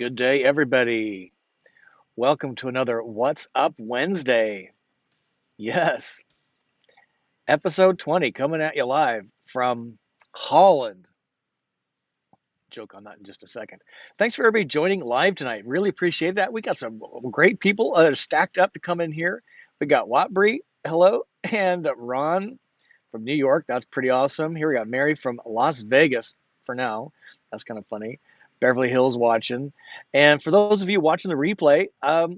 Good day, everybody. Welcome to another What's Up Wednesday. Yes, episode 20 coming at you live from Holland. Joke on that in just a second. Thanks for everybody joining live tonight. Really appreciate that. We got some great people that are stacked up to come in here. We got Watbury, hello, and Ron from New York. That's pretty awesome. Here we got Mary from Las Vegas for now. That's kind of funny. Beverly Hills watching. And for those of you watching the replay,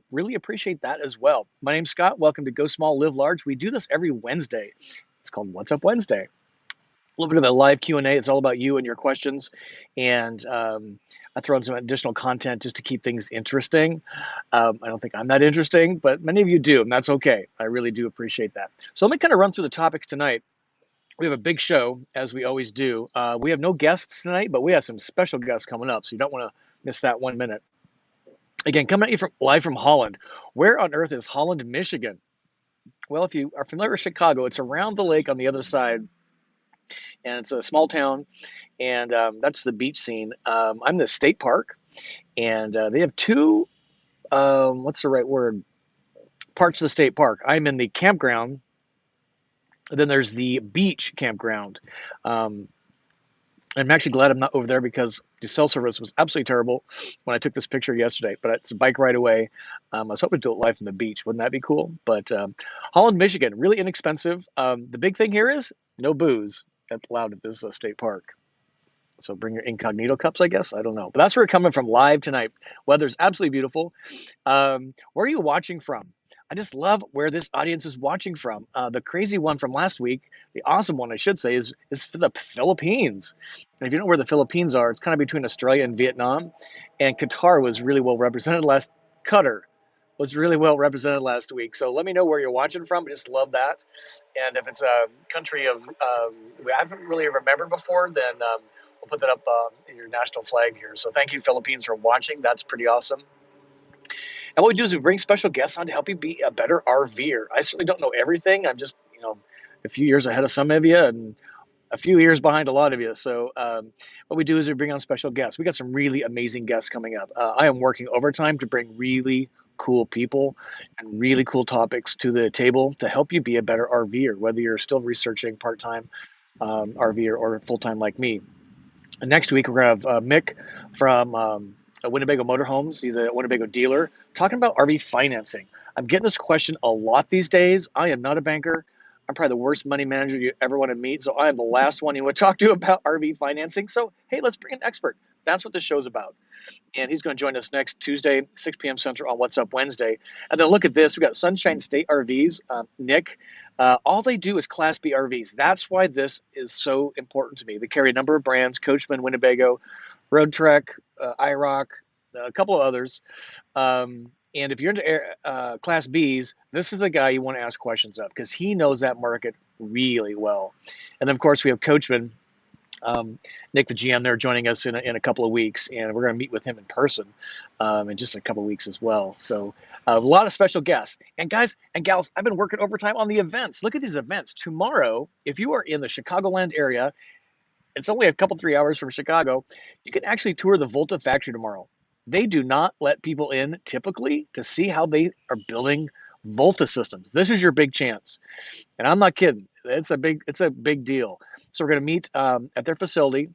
really appreciate that as well. My name's Scott. Welcome to Go Small, Live Large. We do this every Wednesday. It's called What's Up Wednesday. A little bit of a live Q&A. It's all about you and your questions. And I throw in some additional content just to keep things interesting. I don't think I'm that interesting, but many of you do, and that's okay. I really do appreciate that. So let me kind of run through the topics tonight. We have a big show, as we always do. We have no guests tonight, but we have some special guests coming up, so you don't want to miss that 1 minute. Again, coming at you live from Holland. Where on earth is Holland, Michigan? Well, if you are familiar with Chicago, it's around the lake on the other side, and it's a small town, and that's the beach scene. I'm in the state park, and they have two, what's the right word, parts of the state park. I'm in the campground. Then there's the beach campground. I'm actually glad I'm not over there because the cell service was absolutely terrible when I took this picture yesterday, but it's a bike ride away. I was hoping to do it live from the beach. Wouldn't that be cool? But Holland, Michigan, really inexpensive. The big thing here is no booze allowed at this state park. So bring your incognito cups, I guess. I don't know. But that's where we're coming from live tonight. Weather's absolutely beautiful. Where are you watching from? I just love where this audience is watching from. The crazy one from last week, the awesome one, I should say, is for the Philippines. And if you know where the Philippines are, it's kind of between Australia and Vietnam. And Qatar was really well represented Qatar was really well represented last week. So let me know where you're watching from. I just love that. And if it's a country of we haven't really remembered before, then we'll put that up in your national flag here. So thank you, Philippines, for watching. That's pretty awesome. And what we do is we bring special guests on to help you be a better RVer. I certainly don't know everything. I'm just, a few years ahead of some of you and a few years behind a lot of you. So what we do is we bring on special guests. We got some really amazing guests coming up. I am working overtime to bring really cool people and really cool topics to the table to help you be a better RVer, whether you're still researching part-time RVer or full-time like me. And next week, we're going to have Mick from Winnebago Motorhomes. He's a Winnebago dealer talking about RV financing. I'm getting this question a lot these days. I am not a banker. I'm probably the worst money manager you ever want to meet. So I am the last one you would talk to about RV financing. So, hey, let's bring an expert. That's what this show's about. And he's going to join us next Tuesday, 6 p.m. Central on What's Up Wednesday. And then look at this. We've got Sunshine State RVs, Nick. All they do is Class B RVs. That's why this is so important to me. They carry a number of brands, Coachman, Winnebago, Road Trek, IROC, a couple of others. And if you're into Class Bs, this is the guy you want to ask questions of because he knows that market really well. And then, of course, we have Coachman, Nick, the GM, there joining us in a couple of weeks, and we're going to meet with him in person in just a couple of weeks as well. So a lot of special guests. And guys and gals, I've been working overtime on the events. Look at these events. Tomorrow, if you are in the Chicagoland area, it's only a couple, 3 hours from Chicago, you can actually tour the Volta factory tomorrow. They do not let people in typically to see how they are building Volta systems. This is your big chance. And I'm not kidding. It's a big deal. So we're going to meet at their facility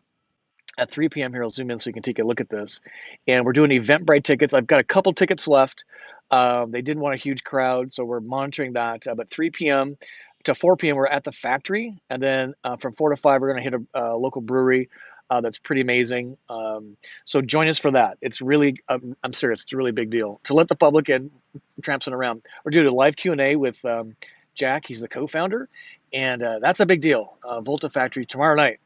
at 3 p.m. here. I'll zoom in so you can take a look at this. And we're doing Eventbrite tickets. I've got a couple tickets left. They didn't want a huge crowd, so we're monitoring that. But 3 p.m. to 4 p.m. we're at the factory. And then from 4 to 5, we're going to hit a local brewery. That's pretty amazing. So join us for that. It's really, I'm serious, it's a really big deal. To let the public in, tramping around. We're doing a live Q&A with Jack. He's the co-founder. And that's a big deal. Volta Factory tomorrow night,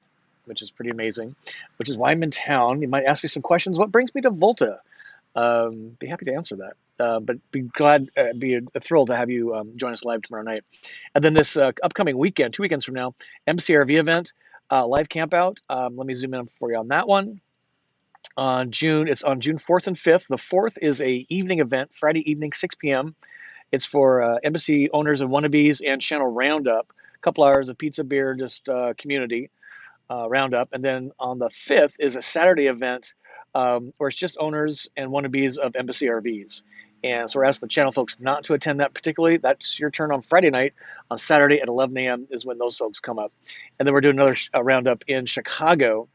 which is pretty amazing, which is why I'm in town. You might ask me some questions. What brings me to Volta? Be happy to answer that. But be thrilled to have you join us live tomorrow night. And then this upcoming weekend, 2 weekends from now, MCRV event. Live camp out. Let me zoom in for you on that one. It's on June 4th and 5th. The 4th is a evening event, Friday evening, 6 p.m. It's for embassy owners and wannabes and channel roundup. A couple hours of pizza, beer, just community roundup. And then on the 5th is a Saturday event or it's just owners and wannabes of Embassy RVs. And so we're asking the channel folks not to attend that particularly. That's your turn on Friday night. On Saturday at 11 a.m. is when those folks come up. And then we're doing another roundup in Chicago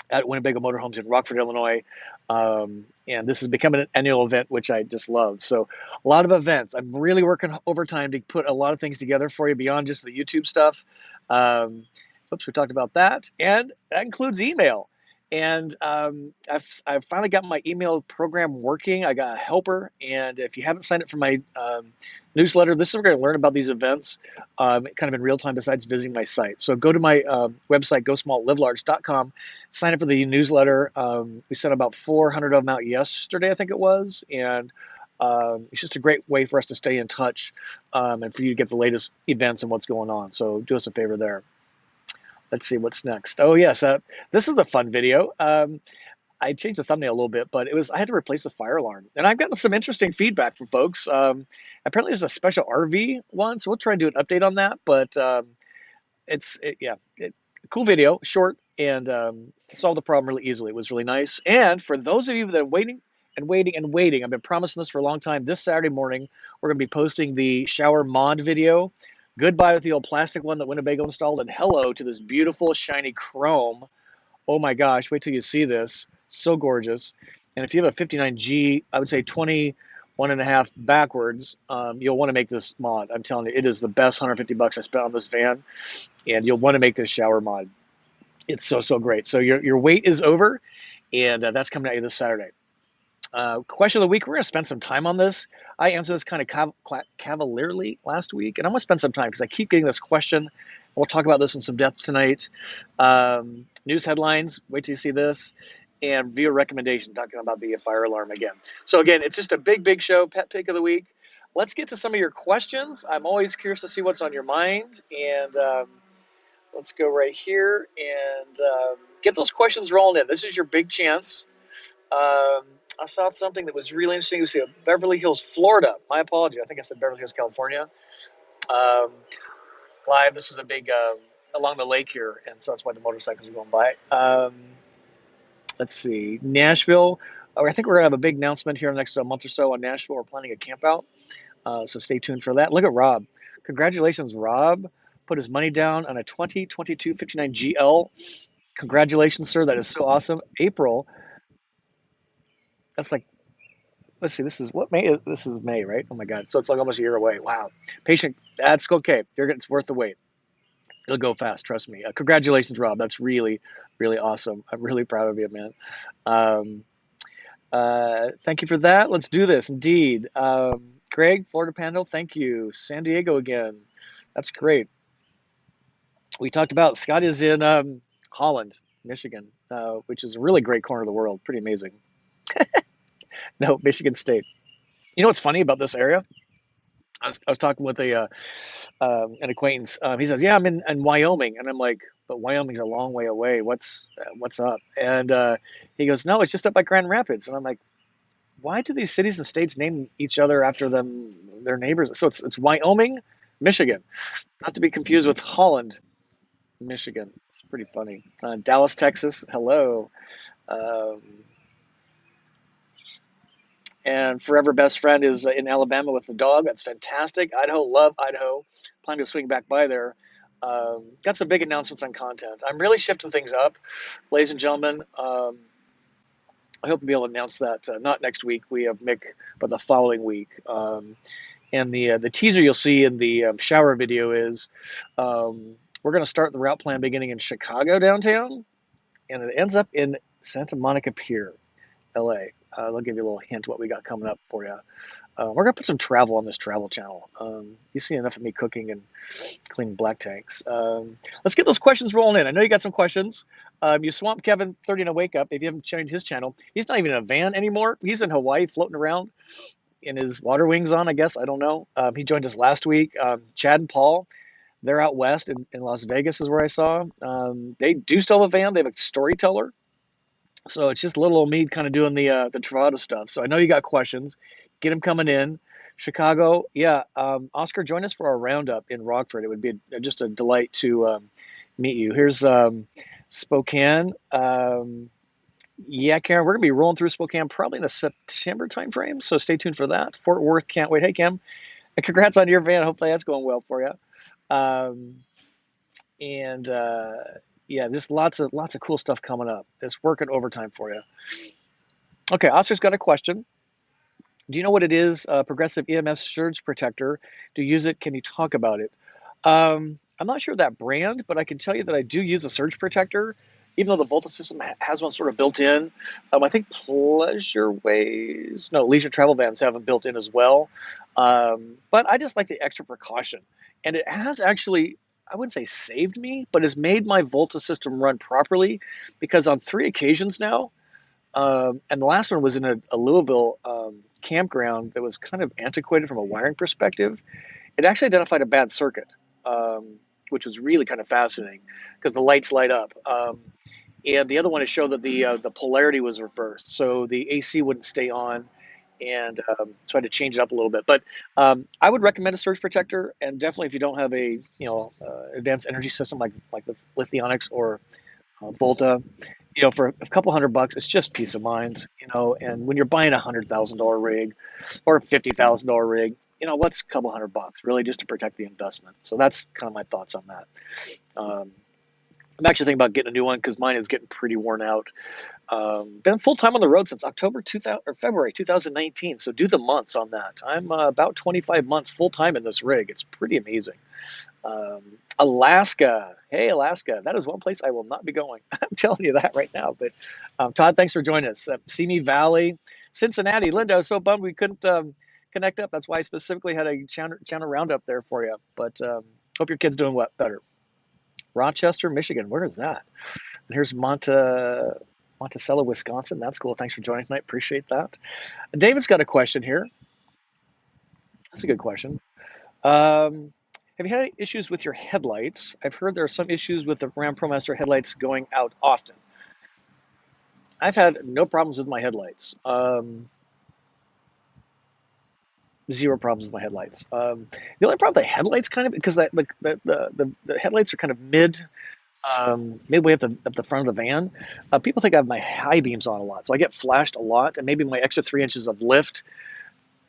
at Winnebago Motorhomes in Rockford, Illinois. And this is becoming an annual event, which I just love. So a lot of events. I'm really working overtime to put a lot of things together for you beyond just the YouTube stuff. Oops, we talked about that. And that includes email. And I've finally got my email program working. I got a helper. And if you haven't signed up for my newsletter, this is where we're going to learn about these events kind of in real time besides visiting my site. So go to my website, GoSmallLiveLarge.com, sign up for the newsletter. We sent about 400 of them out yesterday, I think it was. And it's just a great way for us to stay in touch and for you to get the latest events and what's going on. So do us a favor there. Let's see what's next. Oh, yes. This is a fun video. I changed the thumbnail a little bit, but I had to replace the fire alarm. And I've gotten some interesting feedback from folks. Apparently there's a special RV one, so we'll try and do an update on that. But cool video, short, and solved the problem really easily. It was really nice. And for those of you that are waiting, I've been promising this for a long time. This Saturday morning, we're going to be posting the shower mod video. Goodbye with the old plastic one that Winnebago installed, and hello to this beautiful, shiny chrome. Oh my gosh, wait till you see this. So gorgeous. And if you have a 59G, I would say 21 and a half backwards, you'll want to make this mod. I'm telling you, it is the best $150 I spent on this van, and you'll want to make this shower mod. It's so great. So your wait is over, and that's coming at you this Saturday. Question of the week, we're going to spend some time on this. I answered this kind of cavalierly last week, and I'm going to spend some time because I keep getting this question. We'll talk about this in some depth tonight. News headlines, wait till you see this, and viewer recommendation, talking about the fire alarm again. So again, it's just a big show, pet pick of the week. Let's get to some of your questions. I'm always curious to see what's on your mind, and let's go right here and get those questions rolling in. This is your big chance. I saw something that was really interesting. You see, Beverly Hills, Florida. My apology. I think I said Beverly Hills, California. Live. This is a big along the lake here, and so that's why the motorcycles are going by. Let's see, Nashville. I think we're gonna have a big announcement here in the next month or so on Nashville. We're planning a camp out, so stay tuned for that. Look at Rob. Congratulations, Rob. Put his money down on a 2022 59 GL. Congratulations, sir. That is so awesome. April. That's like, let's see, this is what May is. This is May, right? Oh my God. So it's like almost a year away. Wow. Patient, that's okay. It's worth the wait. It'll go fast. Trust me. Congratulations, Rob. That's really awesome. I'm really proud of you, man. Thank you for that. Let's do this. Indeed. Greg, Florida Panhandle, thank you. San Diego again. That's great. We talked about Scott is in Holland, Michigan, which is a really great corner of the world. Pretty amazing. No, Michigan State. You know what's funny about this area? I was talking with an acquaintance. He says, "Yeah, I'm in Wyoming," and I'm like, "But Wyoming's a long way away. What's up?" And he goes, "No, it's just up by Grand Rapids." And I'm like, "Why do these cities and states name each other after their neighbors?" So it's Wyoming, Michigan, not to be confused with Holland, Michigan. It's pretty funny. Dallas, Texas. Hello. And Forever Best Friend is in Alabama with the dog. That's fantastic. Idaho, love Idaho. Plan to swing back by there. Got some big announcements on content. I'm really shifting things up, ladies and gentlemen. I hope to be able to announce that not next week. We have Mick, but the following week. And the teaser you'll see in the shower video is we're going to start the route plan beginning in Chicago downtown, and it ends up in Santa Monica Pier, LA. I'll give you a little hint what we got coming up for you. We're going to put some travel on this travel channel. You see enough of me cooking and cleaning black tanks. Let's get those questions rolling in. I know you got some questions. You swamped Kevin 30 and a wake up. If you haven't joined his channel, he's not even in a van anymore. He's in Hawaii floating around in his water wings on, I guess. I don't know. He joined us last week. Chad and Paul, they're out west in Las Vegas is where I saw. They do still have a van. They have a storyteller. So it's just little old me kind of doing the Travato stuff. So I know you got questions. Get them coming in. Chicago, yeah. Oscar, join us for our roundup in Rockford. It would be just a delight to meet you. Here's Spokane. Yeah, Karen, we're gonna be rolling through Spokane probably in the September timeframe, so stay tuned for that. Fort Worth, can't wait. Hey, Kim, and congrats on your van. Hopefully that's going well for you. Um, and yeah, just lots of cool stuff coming up. It's working overtime for you. Okay, Oscar's got a question. Do you know what it is? Progressive EMS surge protector. Do you use it? Can you talk about it? I'm not sure of that brand, but I can tell you that I do use a surge protector, even though the Volta system has one sort of built in. I think Leisure Travel Vans have them built in as well. But I just like the extra precaution. And it has actually, I wouldn't say saved me, but has made my Volta system run properly because on 3 occasions now, and the last one was in a Louisville campground that was kind of antiquated from a wiring perspective. It actually identified a bad circuit, which was really kind of fascinating because the lights light up. And the other one, it showed that the polarity was reversed, so the AC wouldn't stay on, and so I had to change it up a little bit. But I would recommend a surge protector, and definitely if you don't have a advanced energy system like the Lithionics or Volta, for a couple $100, it's just peace of mind, And when you're buying $100,000 rig or a $50,000 rig, what's a couple $100 really just to protect the investment? So that's kind of my thoughts on that. I'm actually thinking about getting a new one because mine is getting pretty worn out. Been full time on the road since October 2000 or February 2019. So do the months on that. I'm about 25 months full time in this rig. It's pretty amazing. Alaska. Hey, Alaska. That is one place I will not be going. I'm telling you that right now. But Todd, thanks for joining us. Simi Valley, Cincinnati. Linda, I was so bummed we couldn't connect up. That's why I specifically had a channel roundup there for you. But hope your kid's doing better. Rochester, Michigan. Where is that? And here's Monticello, Wisconsin. That's cool. Thanks for joining tonight. Appreciate that. David's got a question here. That's a good question. Um, have you had any issues with your headlights? I've heard there are some issues with the Ram ProMaster headlights going out often. I've had no problems with my headlights. Zero problems with my headlights. The only problem with the headlights, kind of, because the headlights are kind of midway up the front of the van. People think I have my high beams on a lot, so I get flashed a lot, and maybe my extra 3 inches of lift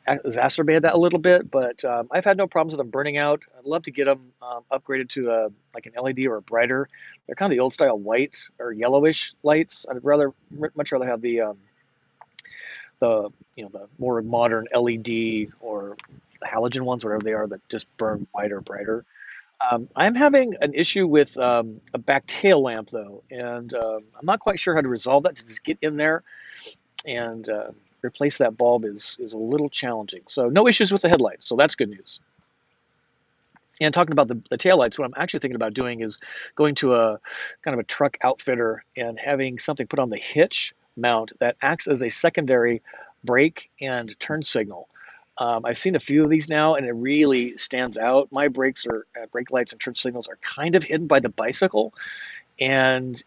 exacerbated that a little bit. But I've had no problems with them burning out. I'd love to get them upgraded to like an LED or a brighter. They're kind of the old style white or yellowish lights. I'd much rather have the more modern LED or the halogen ones, whatever they are, that just burn whiter, brighter. I'm having an issue with a back tail lamp though, and I'm not quite sure how to resolve that. To just get in there and replace that bulb is a little challenging. So no issues with the headlights, so that's good news. And talking about the taillights, what I'm actually thinking about doing is going to a kind of a truck outfitter and having something put on the hitch mount that acts as a secondary brake and turn signal. I've seen a few of these now, and it really stands out. My brake lights and turn signals are kind of hidden by the bicycle, and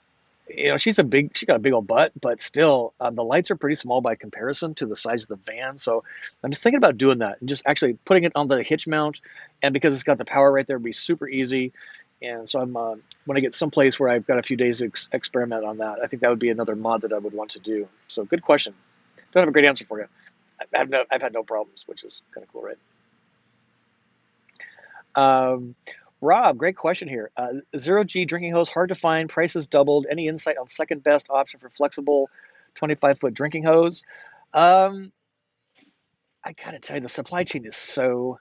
she got a big old butt, but still, the lights are pretty small by comparison to the size of the van. So I'm just thinking about doing that and just actually putting it on the hitch mount. And because it's got the power right there, it'll be super easy. And so I'm when I get someplace where I've got a few days to experiment on that, I think that would be another mod that I would want to do. So good question. Don't have a great answer for you. I've had no problems, which is kind of cool, right? Rob, great question here. Zero G drinking hose, hard to find, prices doubled. Any insight on second best option for flexible 25-foot drinking hose? I gotta tell you, the supply chain is so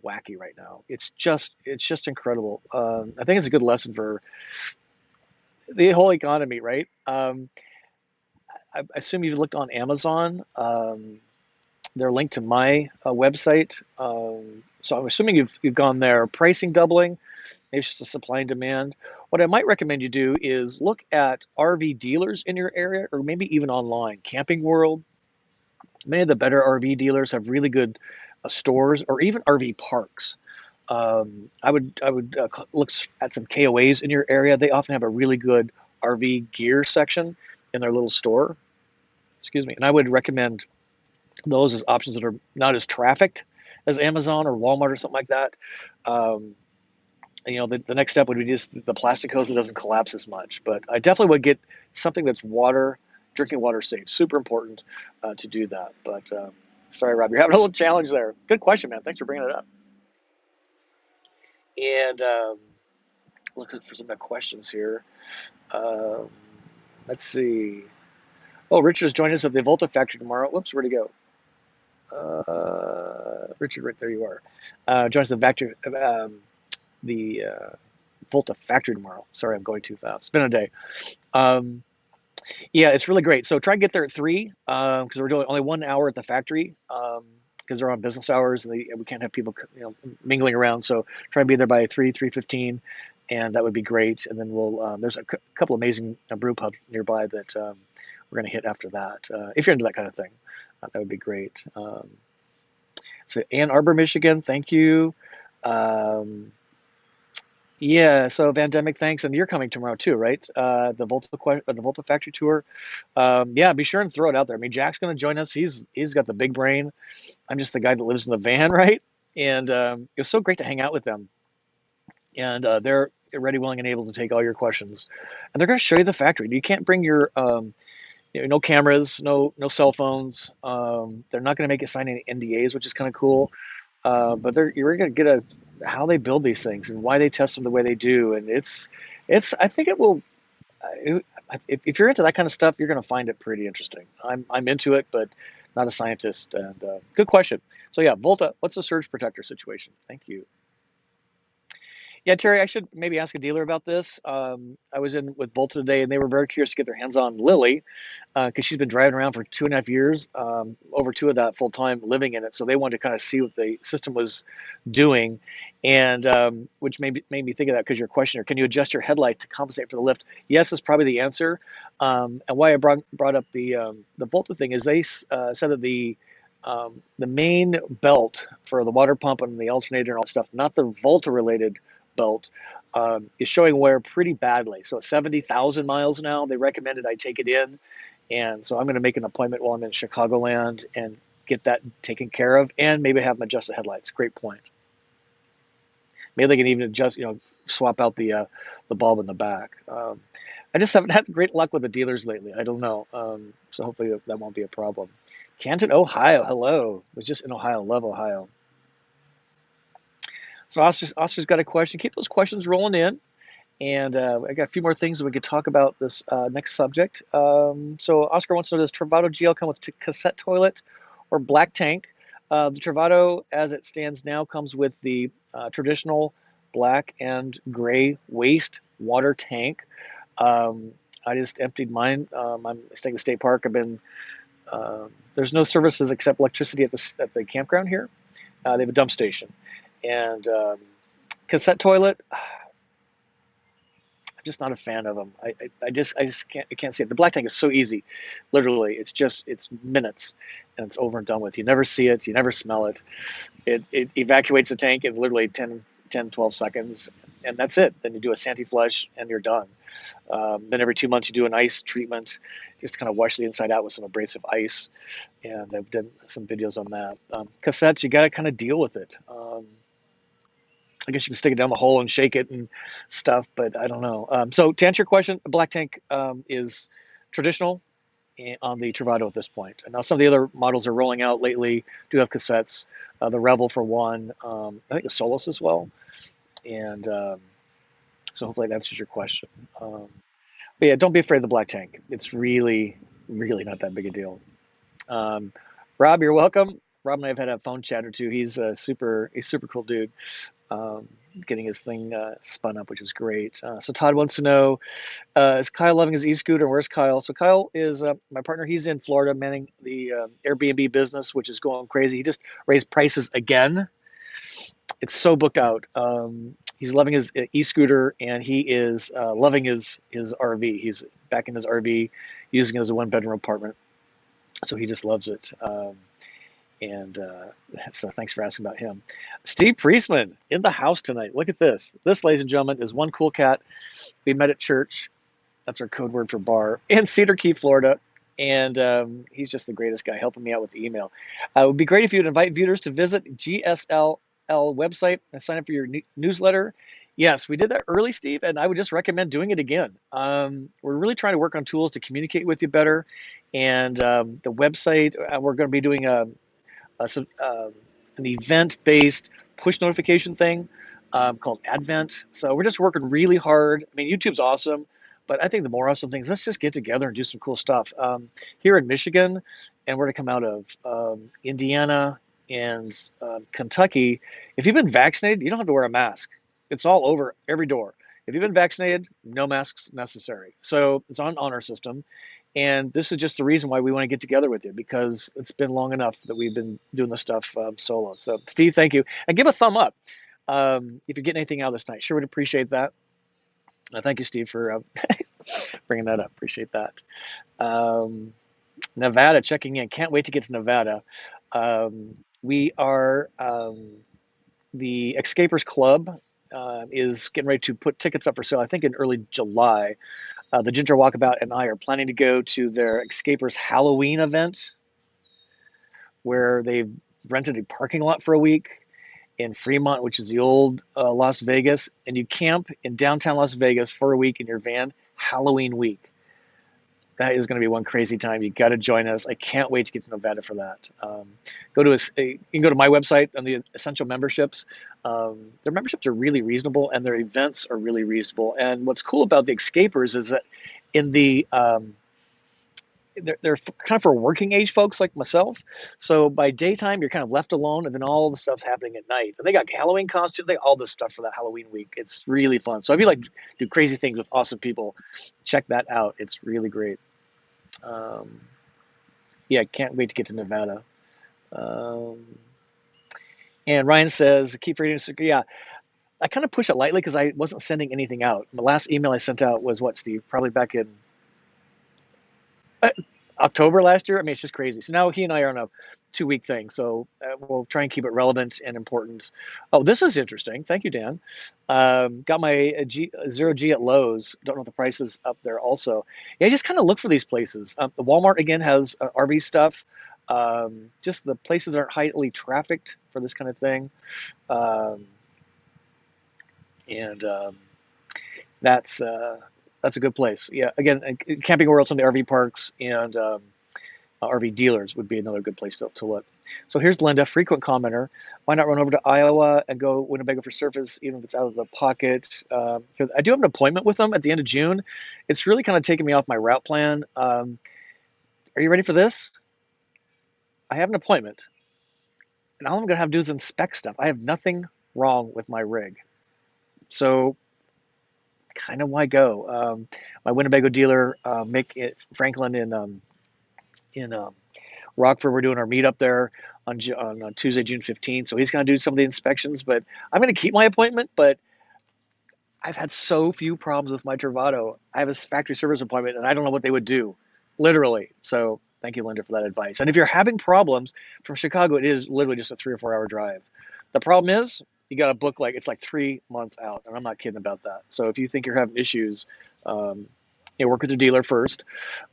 wacky right now. It's just incredible. I think it's a good lesson for the whole economy, right? I assume you've looked on Amazon. They're linked to my website. So I'm assuming you've gone there. Pricing doubling, maybe it's just a supply and demand. What I might recommend you do is look at RV dealers in your area, or maybe even online. Camping World, many of the better RV dealers have really good stores, or even RV parks. I would look at some KOAs in your area. They often have a really good RV gear section in their little store. Excuse me, and I would recommend those as options that are not as trafficked as Amazon or Walmart or something like that. The next step would be just the plastic hose that doesn't collapse as much. But I definitely would get something that's water drinking water safe. Super important to do that. But sorry, Rob, you're having a little challenge there. Good question, man. Thanks for bringing it up. And looking for some questions here. Um, let's see. Oh, Richard's joining us at the Volta factory tomorrow. Whoops, where'd he go? Richard, right there you are. Join us at the Volta factory tomorrow. Sorry, I'm going too fast. It's been a day. Yeah, it's really great. So try and get there at 3 because we're doing only 1 hour at the factory because they're on business hours and we can't have people mingling around. So try and be there by 3:15, and that would be great. And then we'll there's a couple amazing brew pubs nearby that we're going to hit after that. If you're into that kind of thing, that would be great. So Ann Arbor, Michigan, thank you. Yeah, so Vandemic, thanks, and you're coming tomorrow too, right? The Volta factory tour. Yeah, be sure and throw it out there. I mean, Jack's going to join us. He's got the big brain. I'm just the guy that lives in the van, right? And it was so great to hang out with them. And they're ready, willing, and able to take all your questions. And they're going to show you the factory. You can't bring your no cameras, no cell phones. They're not going to make you sign any NDAs, which is kind of cool. But you're going to get how they build these things and why they test them the way they do. And it's I think it will. If you're into that kind of stuff, you're going to find it pretty interesting. I'm into it, but not a scientist. And good question. So yeah, Volta, what's the surge protector situation? Thank you. Yeah, Terry, I should maybe ask a dealer about this. I was in with Volta today, and they were very curious to get their hands on Lily because she's been driving around for 2.5 years, over 2 of that full time living in it. So they wanted to kind of see what the system was doing, and which made me think of that because your question here, can you adjust your headlight to compensate for the lift? Yes, is probably the answer. And why I brought up the Volta thing is they said that the main belt for the water pump and the alternator and all that stuff, not the Volta related belt, is showing wear pretty badly. So at 70,000 miles now, they recommended I take it in. And so I'm going to make an appointment while I'm in Chicagoland and get that taken care of and maybe have them adjust the headlights. Great point. Maybe they can even adjust, swap out the bulb in the back. I just haven't had great luck with the dealers lately. I don't know. So hopefully that won't be a problem. Canton, Ohio. Hello. I was just in Ohio. Love Ohio. So Oscar's got a question. Keep those questions rolling in. And I got a few more things that we could talk about this next subject. So Oscar wants to know, does Travato GL come with cassette toilet or black tank? The Travato, as it stands now, comes with the traditional black and gray waste water tank. I just emptied mine. I'm staying at the state park. There's no services except electricity at the campground here. They have a dump station. And cassette toilet, I'm just not a fan of them. I just can't see it. The black tank is so easy. Literally, it's minutes and it's over and done with. You never see it. You never smell it. It evacuates the tank in literally 10, 12 seconds. And that's it. Then you do a Santi flush and you're done. Then every 2 months you do an ice treatment, just kind of wash the inside out with some abrasive ice. And I've done some videos on that. Cassettes, you got to kind of deal with it. I guess you can stick it down the hole and shake it and stuff, but I don't know. So to answer your question, a black tank is traditional on the Travato at this point. And now some of the other models are rolling out lately do have cassettes. The Rebel for one, I think the Solus as well. And so hopefully that answers your question. But yeah, don't be afraid of the black tank. It's really, really not that big a deal. Rob, you're welcome. Rob and I have had a phone chat or two. He's a super cool dude. Getting his thing spun up, which is great. So Todd wants to know, is Kyle loving his e-scooter? Where's Kyle? So Kyle is my partner. He's in Florida manning the Airbnb business, which is going crazy. He just raised prices again. It's so booked out. He's loving his e-scooter, and he is loving his RV. He's back in his RV, using it as a one-bedroom apartment. So he just loves it. And so thanks for asking about him. Steve Priestman in the house tonight. Look at this. This, ladies and gentlemen, is One Cool Cat. We met at church. That's our code word for bar in Cedar Key, Florida. And he's just the greatest guy, helping me out with the email. It would be great if you would invite viewers to visit GSLL website and sign up for your newsletter. Yes, we did that early, Steve, and I would just recommend doing it again. We're really trying to work on tools to communicate with you better, and the website. We're going to be doing an event-based push notification thing called Advent. So we're just working really hard. I mean, YouTube's awesome, but I think the more awesome thing is let's just get together and do some cool stuff. Here in Michigan, and we're to come out of Indiana and Kentucky. If you've been vaccinated, you don't have to wear a mask. It's all over every door. If you've been vaccinated, no masks necessary. So it's on honor system. And this is just the reason why we want to get together with you, because it's been long enough that we've been doing this stuff solo. So, Steve, thank you. And give a thumb up if you're getting anything out of this night. Sure would appreciate that. Thank you, Steve, for bringing that up. Appreciate that. Nevada checking in. Can't wait to get to Nevada. We are the Escapers Club is getting ready to put tickets up for sale, I think in early July. The Ginger Walkabout and I are planning to go to their Escapers Halloween event, where they've rented a parking lot for a week in Fremont, which is the old Las Vegas, and you camp in downtown Las Vegas for a week in your van, Halloween week. That is going to be one crazy time. You got to join us. I can't wait to get to Nevada for that. You can go to my website on the essential memberships. Their memberships are really reasonable, and their events are really reasonable. And what's cool about the Escapers is that in the they're kind of for working age folks like myself. So by daytime, you're kind of left alone, and then all the stuff's happening at night. And they got Halloween costumes, they got all this stuff for that Halloween week. It's really fun. So if you like do crazy things with awesome people, check that out. It's really great. Yeah, can't wait to get to Nevada. Um, and Ryan says, keep reading. Yeah, I kind of push it lightly because I wasn't sending anything out. The last email I sent out was what, Steve? Probably back in October last year. I mean, it's just crazy. So now he and I are on a 2-week thing. So we'll try and keep it relevant and important. Oh, this is interesting. Thank you, Dan. Got my zero G at Lowe's. Don't know if the price is up there also. Yeah, I just kind of look for these places. The Walmart, again, has RV stuff. Just the places that aren't highly trafficked for this kind of thing. And that's a good place. Yeah, again, Camping World, some of the RV parks, and RV dealers would be another good place to look. So here's Linda, frequent commenter. Why not run over to Iowa and go Winnebago for Surface, even if it's out of the pocket? I do have an appointment with them at the end of June. It's really kind of taken me off my route plan. Are you ready for this? I have an appointment, and all I'm going to have to do is inspect stuff. I have nothing wrong with my rig. So kind of why go? My Winnebago dealer, Mick Franklin in Rockford, we're doing our meetup there on Tuesday, June 15th. So he's going to do some of the inspections, but I'm going to keep my appointment. But I've had so few problems with my Travato. I have a factory service appointment, and I don't know what they would do, literally. So thank you, Linda, for that advice. And if you're having problems from Chicago, it is literally just a 3 or 4 hour drive. The problem is you got to book it's like 3 months out, and I'm not kidding about that. So if you think you're having issues, work with your dealer first,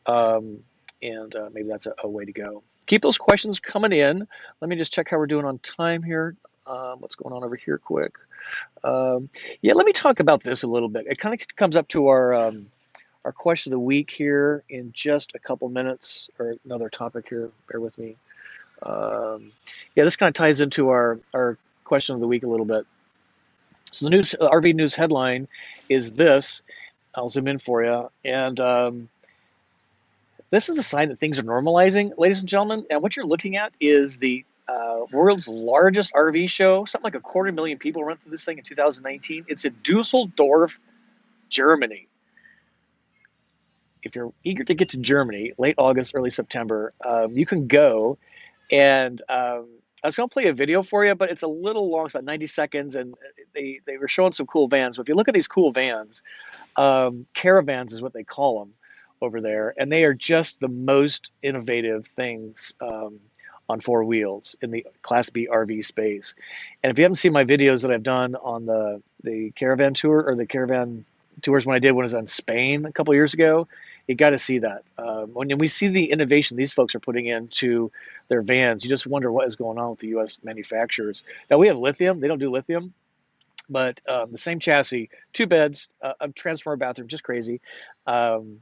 and maybe that's a way to go. Keep those questions coming in. Let me just check how we're doing on time here. What's going on over here quick? Yeah, let me talk about this a little bit. It kind of comes up to our question of the week here in just a couple minutes, or another topic here. Bear with me. Yeah, this kind of ties into our question of the week a little bit. So the news, RV news headline is this. I'll zoom in for you. And this is a sign that things are normalizing, ladies and gentlemen. And what you're looking at is the world's largest RV show. Something like 250,000 people went through this thing in 2019. It's in Dusseldorf, Germany. If you're eager to get to Germany, late August, early September, you can go. And I was going to play a video for you, but it's a little long. It's about 90 seconds, and they were showing some cool vans. But if you look at these cool vans, caravans is what they call them over there, and they are just the most innovative things on 4 wheels in the Class B RV space. And if you haven't seen my videos that I've done on the caravan tour, or the caravan tours when I was in Spain a couple years ago, you got to see that. When we see the innovation these folks are putting into their vans, you just wonder what is going on with the U.S. manufacturers. Now, we have lithium. They don't do lithium. but the same chassis, 2 beds, a transformer bathroom, just crazy. Um,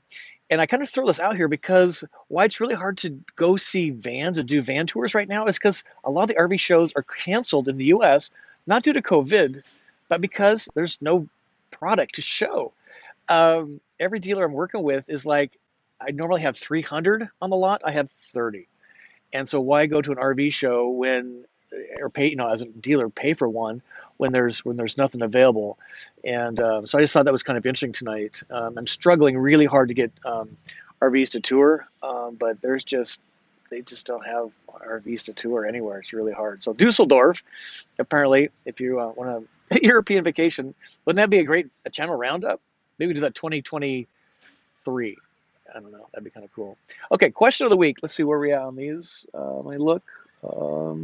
and I kind of throw this out here because why it's really hard to go see vans and do van tours right now is because a lot of the RV shows are canceled in the US, not due to COVID, but because there's no product to show. Every dealer I'm working with is like, I normally have 300 on the lot, I have 30. And so why go to an RV show when, or pay, as a dealer, pay for one when there's nothing available? And so I just thought that was kind of interesting tonight. I'm struggling really hard to get RVs to tour, but they just don't have RVs to tour anywhere. It's really hard. So Dusseldorf, apparently, if you want a European vacation, wouldn't that be a channel roundup? Maybe do that 2023. I don't know. That'd be kind of cool. Okay, question of the week. Let's see where we are on these. Let me look. So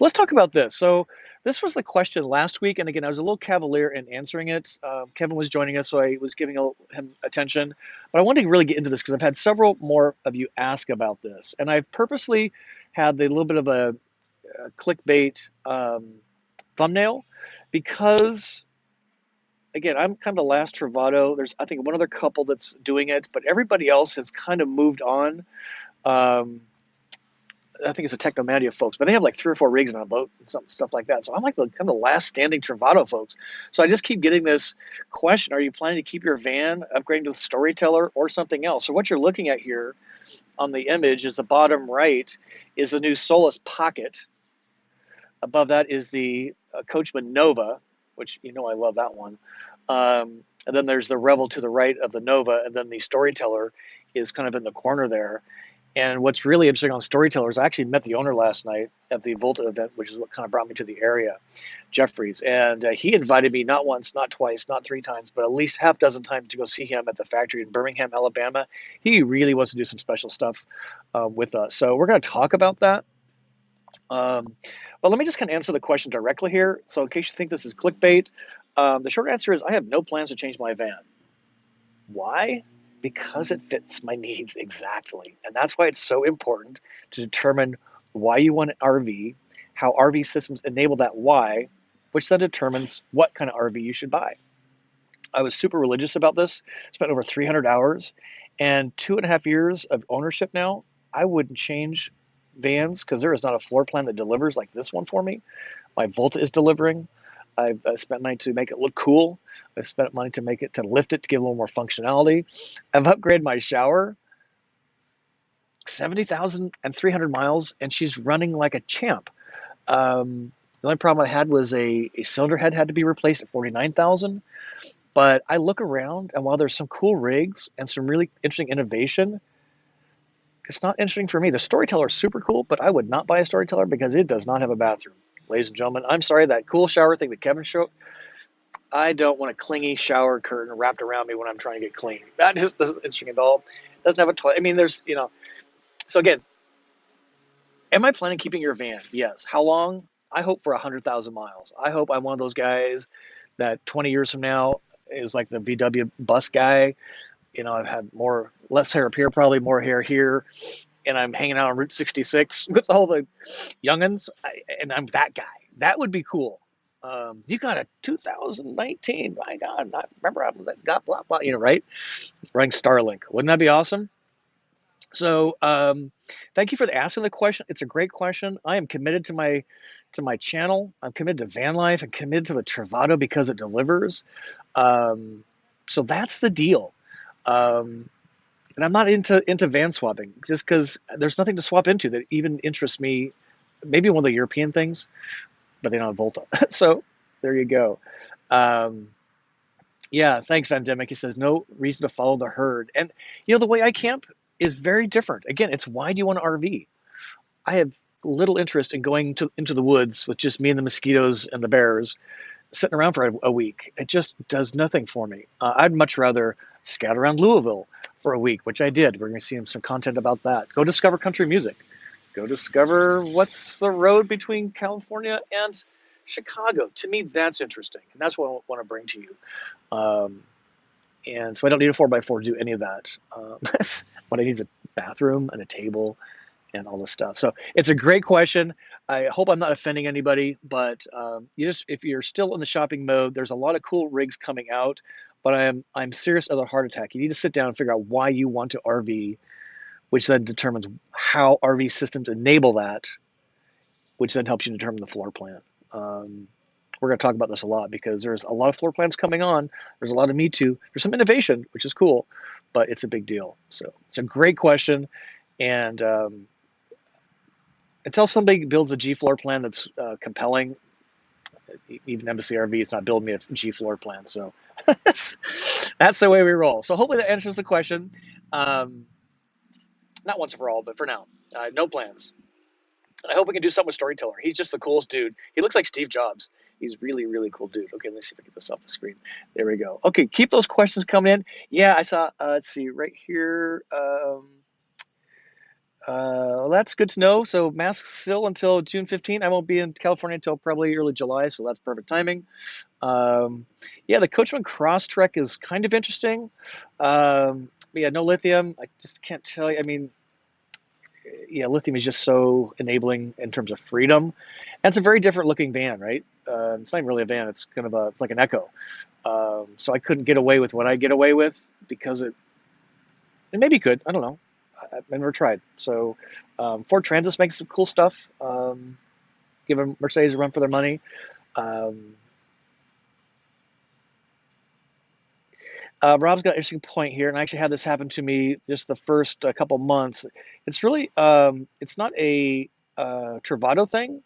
let's talk about this. So this was the question last week, and again, I was a little cavalier in answering it. Kevin was joining us, so I was giving him attention. But I wanted to really get into this because I've had several more of you ask about this, and I've purposely had a little bit of a clickbait thumbnail because again, I'm kind of the last Travato. There's, I think, one other couple that's doing it, but everybody else has kind of moved on. I think it's a Technomania folks, but they have like 3 or 4 rigs on a boat and some stuff like that. So I'm like kind of the last standing Travato folks. So I just keep getting this question: are you planning to keep your van, upgrading to the Storyteller, or something else? So what you're looking at here on the image is the bottom right is the new Solus Pocket. Above that is the Coachman Nova, which I love that one. And then there's the Rebel to the right of the Nova, and then the Storyteller is kind of in the corner there. And what's really interesting on Storyteller is I actually met the owner last night at the Volta event, which is what kind of brought me to the area, Jeffries. And he invited me not once, not twice, not 3 times, but at least half dozen times to go see him at the factory in Birmingham, Alabama. He really wants to do some special stuff with us. So we're going to talk about that. But let me just kind of answer the question directly here. So in case you think this is clickbait, the short answer is I have no plans to change my van. Why? Because it fits my needs exactly. And that's why it's so important to determine why you want an RV, how RV systems enable that why, which then determines what kind of RV you should buy. I was super religious about this, spent over 300 hours, and 2.5 years of ownership now. I wouldn't change vans because there is not a floor plan that delivers like this one for me. My Volta is delivering. I've spent money to make it look cool. I've spent money to lift it, to give a little more functionality. I've upgraded my shower, 70,300 miles, and she's running like a champ. The only problem I had was a cylinder head had to be replaced at 49,000. But I look around, and while there's some cool rigs and some really interesting innovation, it's not interesting for me. The Storyteller is super cool, but I would not buy a Storyteller because it does not have a bathroom. Ladies and gentlemen, I'm sorry, that cool shower thing that Kevin showed, I don't want a clingy shower curtain wrapped around me when I'm trying to get clean. That just isn't interesting at all. It doesn't have a toilet. I mean, so again, am I planning on keeping your van? Yes. How long? I hope for 100,000 miles. I hope I'm one of those guys that 20 years from now is like the VW bus guy. I've had less hair up here, probably more hair here, and I'm hanging out on Route 66 with all the youngins, and I'm that guy. That would be cool. You got a 2019, my God, I remember I got blah, blah, right? Running Starlink. Wouldn't that be awesome? So thank you for asking the question. It's a great question. I am committed to my channel. I'm committed to Vanlife. I'm committed to the Travato because it delivers. So that's the deal. And I'm not into van swapping just because there's nothing to swap into that even interests me. Maybe one of the European things, but they don't have Volta. So there you go. Yeah, thanks, Vandemic. He says no reason to follow the herd. And the way I camp is very different. Again, it's why do you want an RV? I have little interest in going into the woods with just me and the mosquitoes and the bears sitting around for a week. It just does nothing for me. I'd much rather scout around Louisville for a week, which I did. We're going to see some content about that. Go discover country music. Go discover what's the road between California and Chicago. To me, that's interesting, and that's what I want to bring to you. And so I don't need a 4x4 to do any of that. What I need is a bathroom and a table and all this stuff. So it's a great question. I hope I'm not offending anybody, but if you're still in the shopping mode, there's a lot of cool rigs coming out, but I'm serious of a heart attack. You need to sit down and figure out why you want to RV, which then determines how RV systems enable that, which then helps you determine the floor plan. We're going to talk about this a lot because there's a lot of floor plans coming on. There's a lot of Me Too. There's some innovation, which is cool, but it's a big deal. So it's a great question. And until somebody builds a G floor plan that's compelling, even Embassy RV is not building me a G floor plan. So that's the way we roll. So hopefully that answers the question. Not once and for all, but for now, no plans. And I hope we can do something with Storyteller. He's just the coolest dude. He looks like Steve Jobs. He's really, really cool dude. Okay, let's see if I get this off the screen. There we go. Okay, keep those questions coming in. Yeah, I saw, let's see, right here. Well, that's good to know. So masks still until June 15. I won't be in California until probably early July, so that's perfect timing. Yeah, the Coachman Crosstrek is kind of interesting. Yeah, no lithium. I just can't tell you. I mean, yeah, lithium is just so enabling in terms of freedom. And it's a very different looking van, right? It's not even really a van. It's kind of it's like an Echo. So I couldn't get away with what I get away with because it maybe could. I don't know. I've never tried. So Ford Transit makes some cool stuff. Give Mercedes a run for their money. Rob's got an interesting point here, and I actually had this happen to me just the first couple months. It's really, it's not a Travato thing.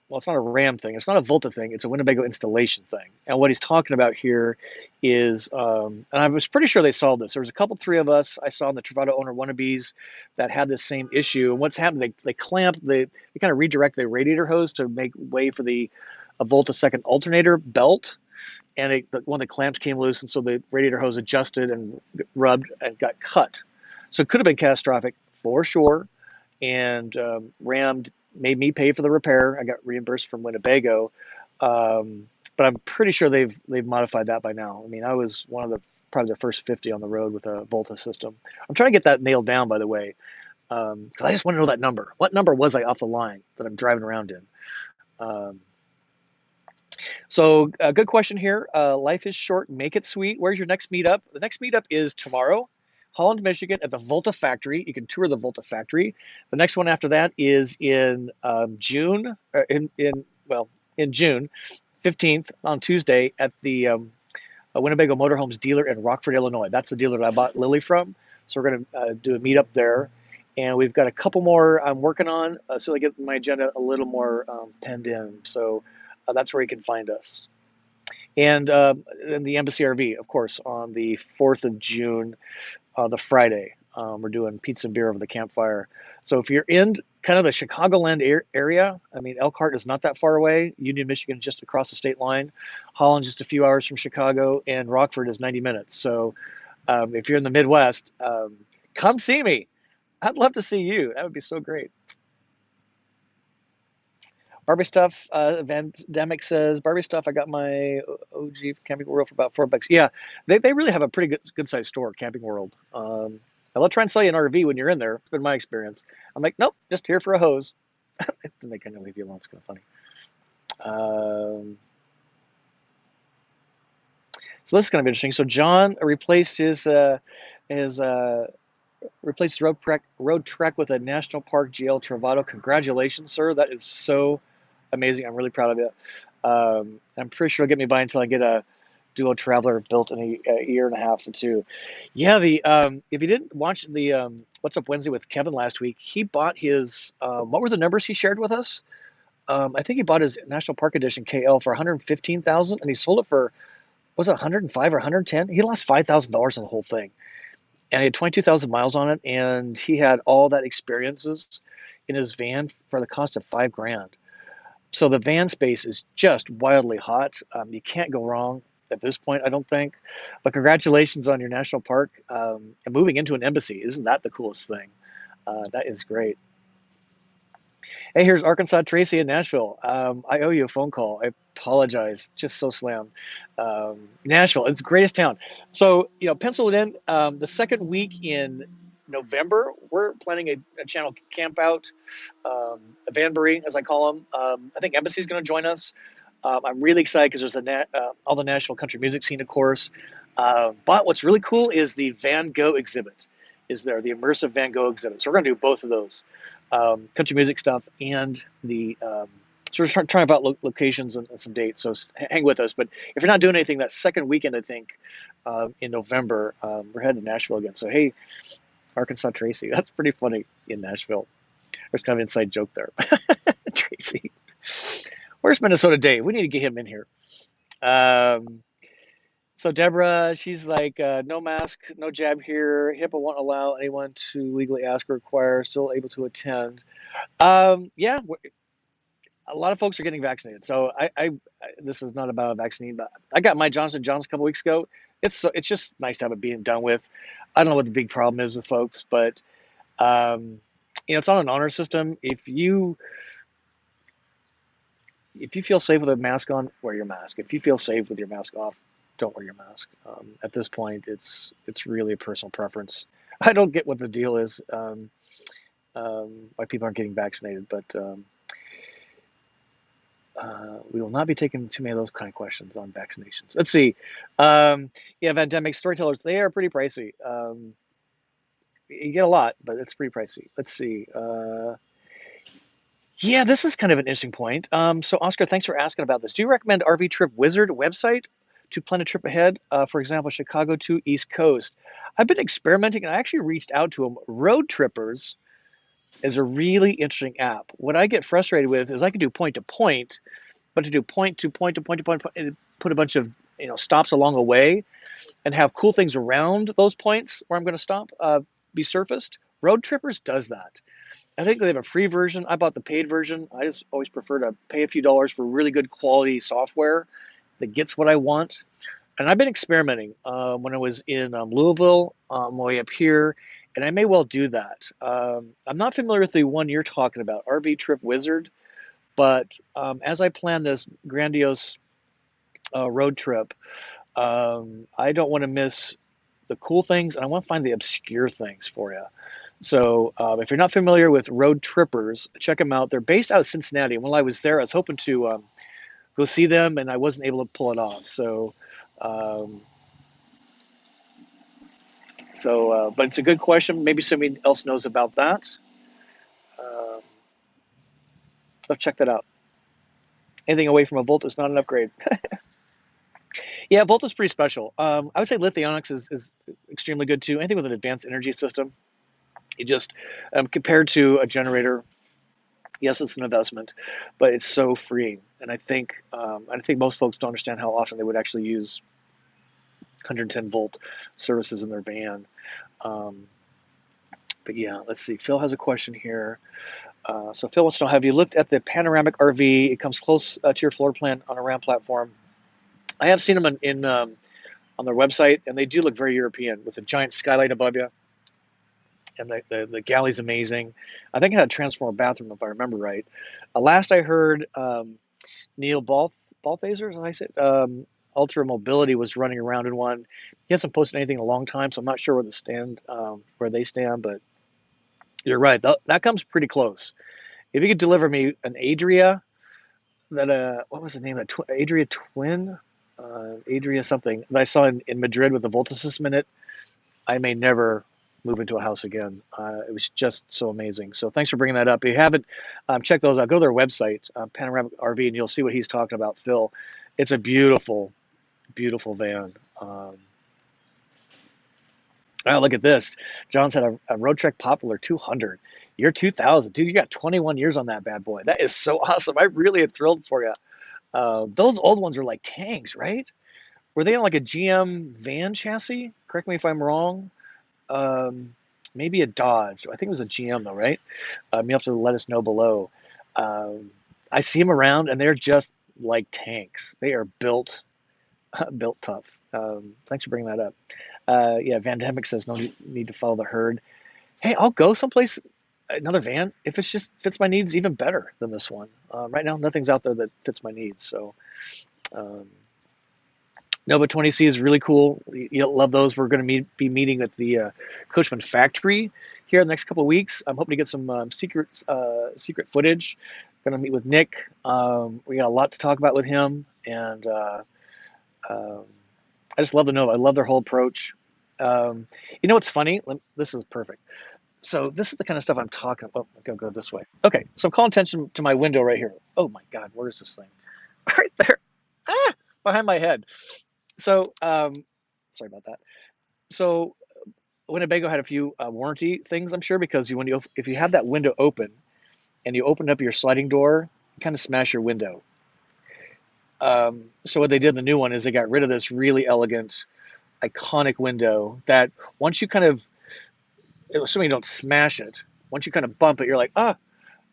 Well, it's not a Ram thing. It's not a Volta thing. It's a Winnebago installation thing. And what he's talking about here is, and I was pretty sure they solved this. There was a couple, three of us I saw in the Travato owner wannabes that had this same issue. And what's happened, they clamp, they kind of redirect the radiator hose to make way for a Volta second alternator belt. And one of the clamps came loose, and so the radiator hose adjusted and rubbed and got cut. So it could have been catastrophic for sure. And Ram made me pay for the repair. I got reimbursed from Winnebago, but I'm pretty sure they've modified that by now. I mean, I was probably the first 50 on the road with a Volta system. I'm trying to get that nailed down, by the way, because I just want to know that number. What number was I off the line that I'm driving around in? So good question here. Life is short, make it sweet. Where's your next meetup? The next meetup is tomorrow, Holland, Michigan, at the Volta factory. You can tour the Volta factory. The next one after that is in June, in June 15th on Tuesday at the Winnebago Motorhomes dealer in Rockford, Illinois. That's the dealer that I bought Lily from. So we're going to do a meetup there. And we've got a couple more I'm working on, so I get my agenda a little more penned in. So that's where you can find us. And the Embassy RV, of course, on the 4th of June, the Friday. We're doing pizza and beer over the campfire. So if you're in kind of the Chicagoland area, I mean, Elkhart is not that far away. Union, Michigan is just across the state line. Holland just a few hours from Chicago, and Rockford is 90 minutes. So if you're in the Midwest, come see me. I'd love to see you. That would be so great. Barbie stuff, Vandemic says, Barbie stuff, I got my OG Camping World for about $4. Yeah, they really have a pretty good sized store, Camping World. They'll try and sell you an RV when you're in there. It's been my experience. I'm like, nope, just here for a hose. Then they kind of leave you alone. It's kind of funny. So this is kind of interesting. So John replaced his road trek with a National Park GL Travato. Congratulations, sir. That is so amazing. I'm really proud of you. I'm pretty sure it'll get me by until I get a Duo Traveler built in a year and a half or two. Yeah, if you didn't watch the What's Up Wednesday with Kevin last week, he bought his what were the numbers he shared with us? I think he bought his National Park Edition KL for $115,000, and he sold it for, was it 105 or 110? He lost $5,000 on the whole thing, and he had 22,000 miles on it, and he had all that experiences in his van for the cost of $5,000. So the van space is just wildly hot. You can't go wrong at this point, I don't think. But congratulations on your national park and moving into an embassy. Isn't that the coolest thing? That is great. Hey, here's Arkansas Tracy in Nashville. I owe you a phone call. I apologize. Just so slammed. Nashville, it's the greatest town. So, pencil it in. The second week in November, we're planning a channel camp out, a Vanbury, as I call them. I think Embassy's going to join us. I'm really excited because there's all the national country music scene, of course. But what's really cool is the Van Gogh exhibit is there, the immersive Van Gogh exhibit. So we're going to do both of those, country music stuff and the so we're trying to find out locations and some dates. So hang with us. But if you're not doing anything, that second weekend, I think, in November, we're heading to Nashville again. So hey, Arkansas Tracy, that's pretty funny in Nashville. There's kind of an inside joke there. Tracy, where's Minnesota Dave? We need to get him in here. So Deborah, she's like, no mask, no jab here. HIPAA won't allow anyone to legally ask or require, still able to attend. Yeah, a lot of folks are getting vaccinated. So this is not about vaccine, but I got my Johnson & Johnson a couple weeks ago. It's just nice to have it being done with. I don't know what the big problem is with folks, but it's on an honor system. If you feel safe with a mask on, wear your mask. If you feel safe with your mask off, don't wear your mask. At this point, it's really a personal preference. I don't get what the deal is, why people aren't getting vaccinated, but we will not be taking too many of those kind of questions on vaccinations. Let's see. Yeah, Vandemic storytellers, they are pretty pricey. You get a lot, but it's pretty pricey. Let's see. Yeah, this is kind of an interesting point. So Oscar, thanks for asking about this. Do you recommend RV Trip Wizard website to plan a trip ahead? For example, Chicago to East Coast. I've been experimenting and I actually reached out to them. Road Trippers is a really interesting app. What I get frustrated with is I can do point to point, but to do point to point to point to point, and put a bunch of stops along the way and have cool things around those points where I'm going to stop be surfaced. Road Trippers does that. I think they have a free version. I bought the paid version. I just always prefer to pay a few dollars for really good quality software that gets what I want. And I've been experimenting when I was in Louisville, way up here, and I may well do that. I'm not familiar with the one you're talking about, RV Trip Wizard, but as I plan this grandiose road trip, I don't want to miss the cool things, and I want to find the obscure things for you. So if you're not familiar with Road Trippers, check them out. They're based out of Cincinnati. And while I was there, I was hoping to go see them, and I wasn't able to pull it off. So, but it's a good question. Maybe somebody else knows about that. Let's check that out. Anything away from a Volt is not an upgrade. Yeah, Volt is pretty special. I would say Lithionics is extremely good too. Anything with an advanced energy system. It just compared to a generator, yes, it's an investment, but it's so freeing. And I think most folks don't understand how often they would actually use 110 volt services in their van. But yeah, let's see. Phil has a question here. So Phil wants to know: have you looked at the panoramic RV? It comes close to your floor plan on a RAM platform. I have seen them on their website, and they do look very European with a giant skylight above you. And the galley's amazing. I think it had a transformer bathroom, if I remember right. Last I heard, Neil Balthaser, as I said, Ultra Mobility was running around in one. He hasn't posted anything in a long time, so I'm not sure where they stand. But you're right, that comes pretty close. If you could deliver me an Adria, what was the name of that? Adria Twin, Adria something that I saw in Madrid with the Volta system in it, I may never move into a house again. It was just so amazing. So thanks for bringing that up. If you haven't, check those out. Go to their website, Panoramic RV, and you'll see what he's talking about, Phil. It's a beautiful, beautiful van. Oh, look at this. John's had a Roadtrek Popular 200. Year 2000. Dude, you got 21 years on that bad boy. That is so awesome. I really am thrilled for you. Those old ones are like tanks, right? Were they on like a GM van chassis? Correct me if I'm wrong. Maybe a Dodge. I think it was a GM though, right? You have to let us know below. I see them around, and they're just like tanks. They are built tough. Thanks for bringing that up. Yeah, Vandemic says no need to follow the herd. Hey, I'll go someplace, another van, if it just fits my needs even better than this one. Right now, nothing's out there that fits my needs. So, Nova 20C is really cool. You'll love those. We're going to be meeting at the Coachman factory here in the next couple of weeks. I'm hoping to get some secret footage. Going to meet with Nick. We got a lot to talk about with him, and um, I just love the Nova. I love their whole approach. You know what's funny? This is perfect. So this is the kind of stuff I'm talking about. Oh, I'm going to go this way. Okay, so I'm calling attention to my window right here. Oh my God, where is this thing? Right there. Ah, behind my head. So, sorry about that. So, Winnebago had a few warranty things, I'm sure, because if you have that window open and you open up your sliding door, you kind of smash your window. So what they did in the new one is they got rid of this really elegant, iconic window that once you kind of, assuming you don't smash it, once you kind of bump it, you're like, ah.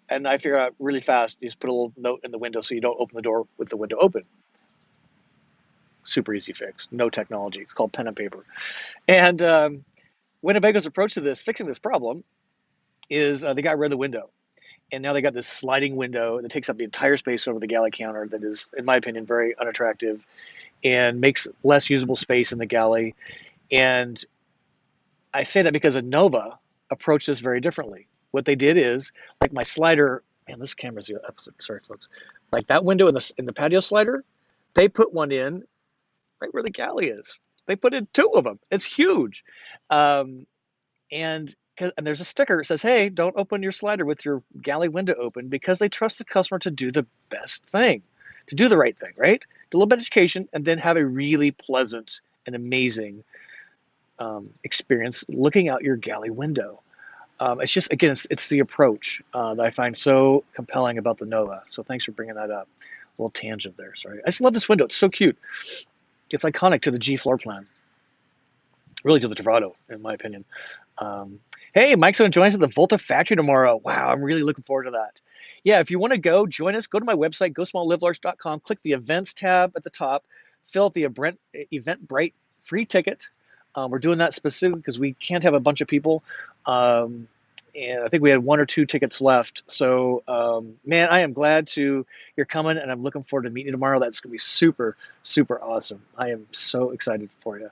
And I figure out really fast, you just put a little note in the window so you don't open the door with the window open. Super easy fix, no technology. It's called pen and paper. And Winnebago's approach to this, fixing this problem, is they got rid of the window. And now they got this sliding window that takes up the entire space over the galley counter that is, in my opinion, very unattractive and makes less usable space in the galley. And I say that because a Nova approached this very differently. What they did is, like my slider, man, this camera's sorry, folks. Like that window in the patio slider, they put one in right where the galley is. They put in two of them. It's huge. Um, and and there's a sticker that says, "Hey, don't open your slider with your galley window open," because they trust the customer to do the best thing, to do the right thing, right? Do a little bit of education, and then have a really pleasant and amazing experience looking out your galley window. It's just again, it's the approach that I find so compelling about the Nova. So thanks for bringing that up. A little tangent there. Sorry. I just love this window. It's so cute. It's iconic to the G floor plan. Really to the Travato, in my opinion. Hey, Mike's going to join us at the Volta factory tomorrow. Wow, I'm really looking forward to that. Yeah, if you want to go, join us. Go to my website, gosmalllivelarge.com. Click the events tab at the top. Fill out the Eventbrite free ticket. We're doing that specifically because we can't have a bunch of people. And I think we had one or two tickets left. So, man, I am glad you're coming, and I'm looking forward to meeting you tomorrow. That's going to be super, super awesome. I am so excited for you.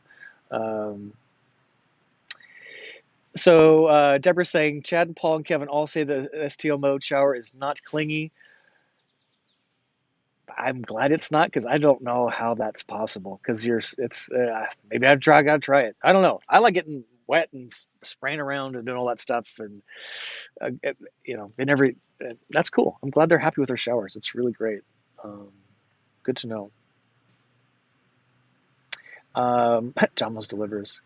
So Deborah's saying, Chad and Paul and Kevin all say the STO mode shower is not clingy. I'm glad it's not, because I don't know how that's possible. Because maybe I've got to try it. I don't know. I like getting wet and spraying around and doing all that stuff, and they never. That's cool. I'm glad they're happy with their showers. It's really great. Good to know. John delivers.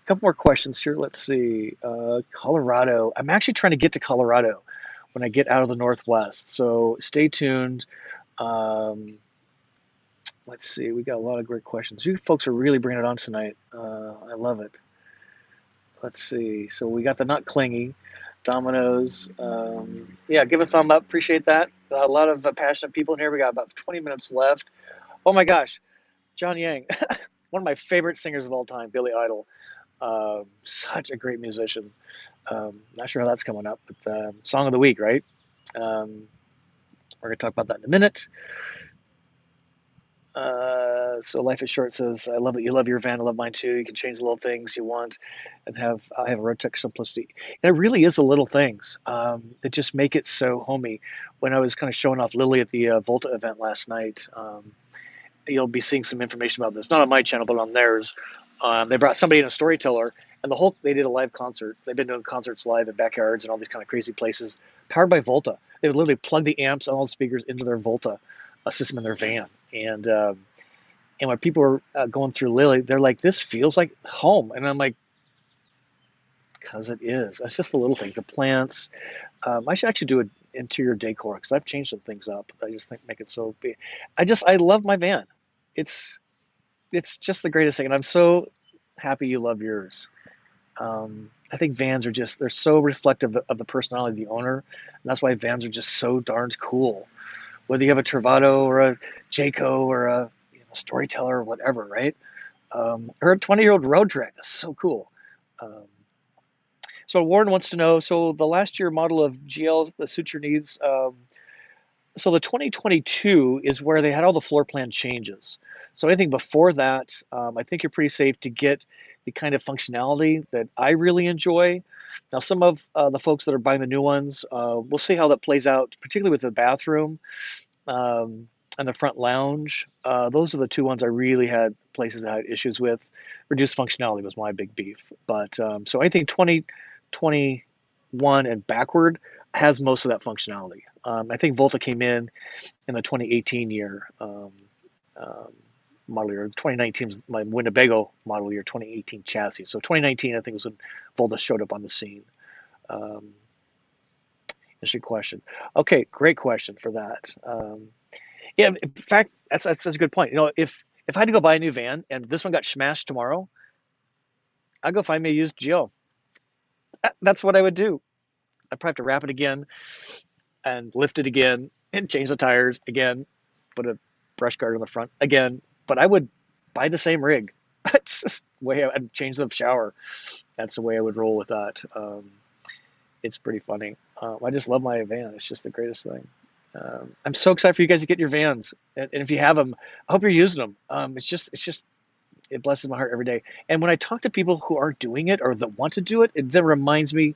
A couple more questions here. Let's see. Colorado. I'm actually trying to get to Colorado when I get out of the Northwest. So stay tuned. Let's see. We got a lot of great questions. You folks are really bringing it on tonight. I love it. Let's see. So we got the not clingy. Dominoes. Yeah, give a thumb up. Appreciate that. A lot of passionate people in here. We got about 20 minutes left. Oh my gosh. John Yang, one of my favorite singers of all time, Billy Idol. Such a great musician. Not sure how that's coming up, but song of the week, right? We're going to talk about that in a minute. So Life is Short says, I love that you love your van. I love mine too. You can change the little things you want and I have a Road Tech simplicity. And it really is the little things that just make it so homey. When I was kind of showing off Lily at the Volta event last night, you'll be seeing some information about this, not on my channel, but on theirs. They brought somebody in, a storyteller, and they did a live concert. They've been doing concerts live in backyards and all these kind of crazy places, powered by Volta. They would literally plug the amps and all the speakers into their Volta system in their van. And when people were going through Lily, they're like, this feels like home. And I'm like, because it is. That's just the little things, the plants. I should actually do an interior decor because I've changed some things up. I just think make it so big. I love my van. It's just the greatest thing, and I'm so happy you love yours. I think vans are they're so reflective of the personality of the owner, and that's why vans are just so darned cool. Whether you have a Travato or a Jayco or a Storyteller or whatever, right? Or a 20-year-old road track. That's so cool. So Warren wants to know, so the last year model of GL that suits your needs, So the 2022 is where they had all the floor plan changes. So anything before that, I think you're pretty safe to get the kind of functionality that I really enjoy. Now, some of the folks that are buying the new ones, we'll see how that plays out, particularly with the bathroom and the front lounge. Those are the two ones I really had places I had issues with. Reduced functionality was my big beef. But so anything 2021 and backward has most of that functionality. I think Volta came in the 2018 year model year. 2019 was my Winnebago model year, 2018 chassis. So 2019, I think, was when Volta showed up on the scene. Interesting question. Okay, great question for that. Yeah, in fact, that's a good point. You know, if I had to go buy a new van and this one got smashed tomorrow, I'd go find me a used GL. That's what I would do. I'd probably have to wrap it again and lift it again and change the tires again, put a brush guard on the front again. But I would buy the same rig. That's just the way I'd change the shower. That's the way I would roll with that. It's pretty funny. I just love my van. It's just the greatest thing. I'm so excited for you guys to get your vans, and if you have them, I hope you're using them. It blesses my heart every day. And when I talk to people who are doing it or that want to do it, it then reminds me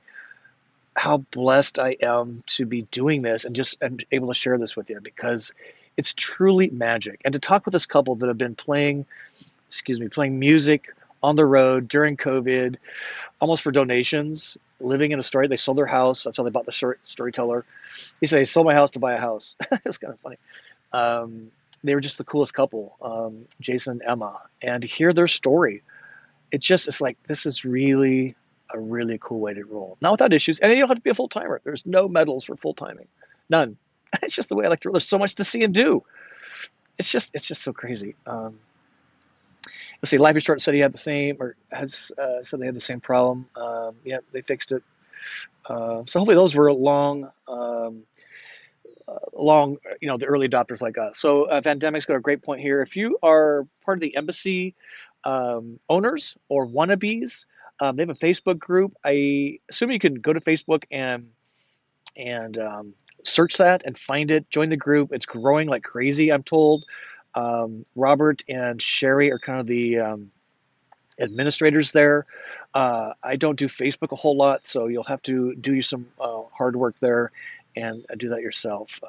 how blessed I am to be doing this and just am able to share this with you, because it's truly magic. And to talk with this couple that have been playing music on the road during COVID, almost for donations, living in a story. They sold their house. That's how they bought the storyteller. He said, "I sold my house to buy a house." It's kind of funny. They were just the coolest couple, Jason and Emma. And to hear their story, it's like, this is really a really cool way to roll. Not without issues. And you don't have to be a full timer. There's no medals for full timing. None. It's just the way I like to roll. There's so much to see and do. It's just so crazy. Let's see, Life is Short said he had the same, or has said they had the same problem. Yeah, they fixed it. So hopefully those were long, the early adopters like us. So Van Demek's got a great point here. If you are part of the embassy owners or wannabes, they have a Facebook group. I assume you can go to Facebook and search that and find it. Join the group. It's growing like crazy, I'm told. Robert and Sherry are kind of the administrators there. I don't do Facebook a whole lot, so you'll have to do some hard work there and do that yourself.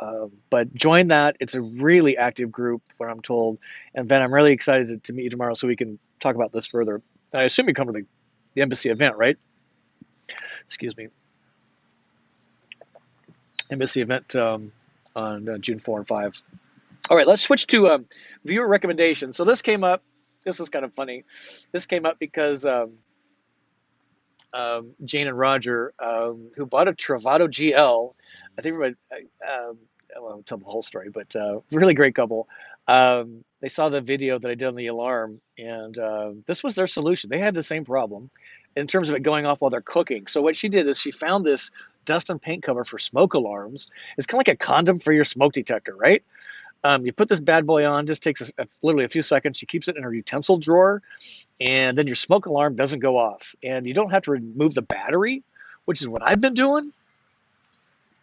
But join that. It's a really active group, what I'm told. And Ben, I'm really excited to meet you tomorrow so we can talk about this further. I assume you come to the embassy event, right? Excuse me. Embassy event on June 4 and 5. All right, let's switch to viewer recommendations. So this came up. This is kind of funny. This came up because Jane and Roger, who bought a Travato GL, I think I won't tell the whole story, but really great couple. They saw the video that I did on the alarm, and this was their solution. They had the same problem in terms of it going off while they're cooking. So what she did is she found this dust and paint cover for smoke alarms. It's kind of like a condom for your smoke detector, right? You put this bad boy on, just takes literally a few seconds. She keeps it in her utensil drawer, and then your smoke alarm doesn't go off. And you don't have to remove the battery, which is what I've been doing.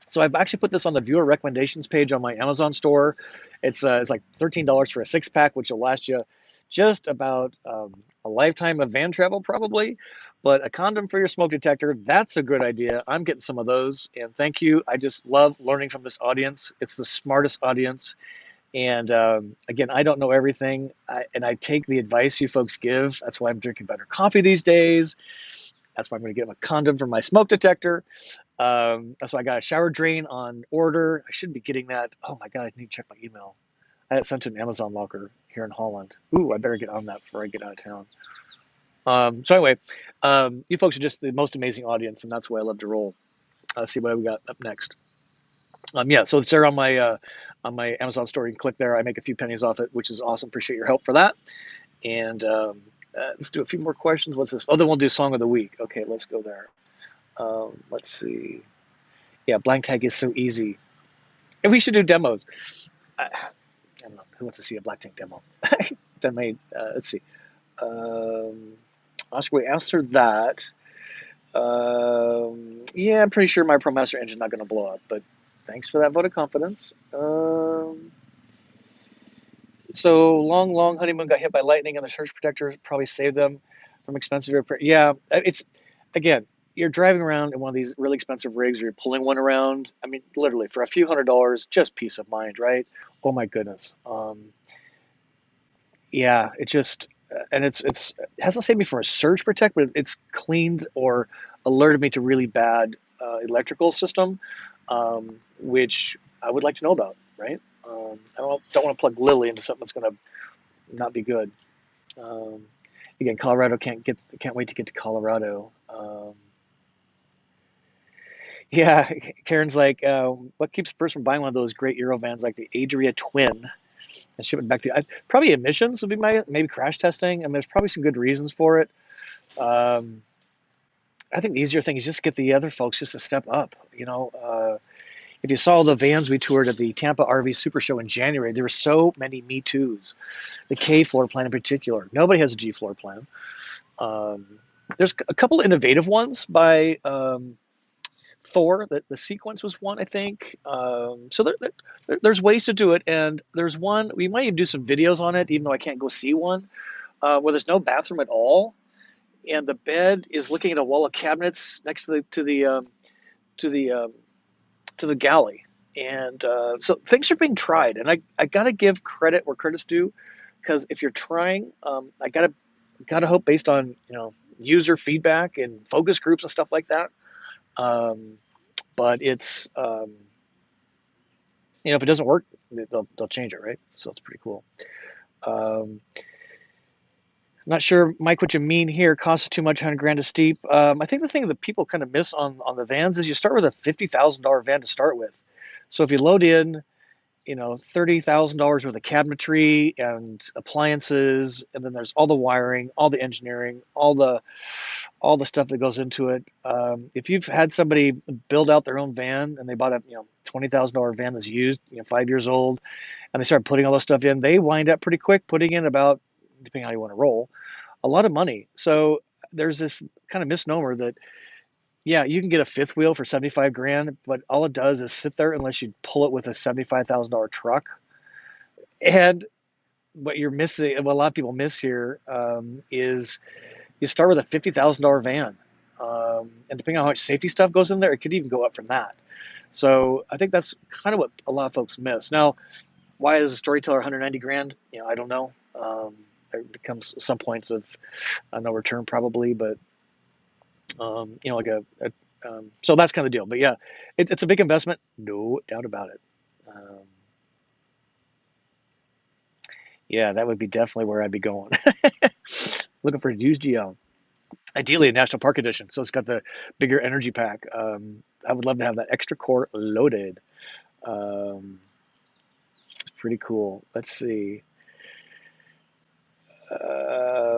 So I've actually put this on the viewer recommendations page on my Amazon store. It's like $13 for a 6-pack, which will last you just about a lifetime of van travel probably. But a condom for your smoke detector, that's a good idea. I'm getting some of those, and thank you. I just love learning from this audience. It's the smartest audience. And again, I don't know everything, and I take the advice you folks give. That's why I'm drinking better coffee these days. That's why I'm going to get a condom for my smoke detector. That's why I got a shower drain on order. I should be getting that. Oh my God, I need to check my email. I had it sent to an Amazon locker here in Holland. Ooh, I better get on that before I get out of town. So anyway, you folks are just the most amazing audience, and that's why I love to roll. Let's see what we got up next. Yeah, so it's there on my Amazon store. You can click there. I make a few pennies off it, which is awesome. Appreciate your help for that. And let's do a few more questions. What's this? Oh, then we'll do Song of the Week. Okay, let's go there. Let's see. Yeah, blank tag is so easy. And we should do demos. I don't know. Who wants to see a black tank demo? Then let's see. Oscar, we answered that. Yeah, I'm pretty sure my ProMaster engine not going to blow up, but thanks for that vote of confidence. So long honeymoon got hit by lightning, and the surge protector probably saved them from expensive repair. Yeah, it's again, you're driving around in one of these really expensive rigs, or you're pulling one around. I mean, literally for a few $100s, just peace of mind, right? Oh my goodness. Yeah, it just and it hasn't saved me from a surge protect, but it's cleaned or alerted me to really bad electrical system, which I would like to know about, right? I don't want to plug Lily into something that's going to not be good. Um, Again, Colorado can't wait to get to Colorado. Yeah, Karen's like, what keeps a person from buying one of those great Euro vans like the Adria Twin and ship it back to you? Probably emissions would be maybe crash testing. I mean, there's probably some good reasons for it. Um, I think the easier thing is just get the other folks just to step up. If you saw the vans we toured at the Tampa RV Super Show in January, there were so many Me Too's. The K floor plan in particular. Nobody has a G floor plan. Um, there's a couple of innovative ones by Thor. The sequence was one, I think. So there's ways to do it, and there's one we might even do some videos on it, even though I can't go see one, where there's no bathroom at all, and the bed is looking at a wall of cabinets next to the to the galley, and so things are being tried, and I gotta give credit where credit's due, because if you're trying, I gotta hope based on user feedback and focus groups and stuff like that. Um, but it's if it doesn't work, they'll change it, right? So it's pretty cool. Um, Not sure, Mike, what you mean here. Costs too much, 100 grand is steep. I think the thing that people kind of miss on the vans is you start with a $50,000 van to start with. So if you load in, $30,000 worth of cabinetry and appliances, and then there's all the wiring, all the engineering, all the stuff that goes into it. If you've had somebody build out their own van and they bought a $20,000 van that's used, 5 years old, and they start putting all this stuff in, they wind up pretty quick putting in about, depending on how you want to roll, a lot of money. So there's this kind of misnomer that, yeah, you can get a fifth wheel for 75 grand, but all it does is sit there unless you pull it with a $75,000 truck. And what you're missing, what a lot of people miss here, is you start with a $50,000 van. And depending on how much safety stuff goes in there, it could even go up from that. So I think that's kind of what a lot of folks miss. Now, why is a storyteller 190 grand? I don't know. There becomes some points of no return probably, but like so that's kind of the deal. But yeah, it's a big investment, no doubt about it. Um, yeah, that would be definitely where I'd be going. Looking for a used GL, ideally a National Park Edition, so it's got the bigger energy pack. I would love to have that extra core loaded. Um, it's pretty cool. Let's see.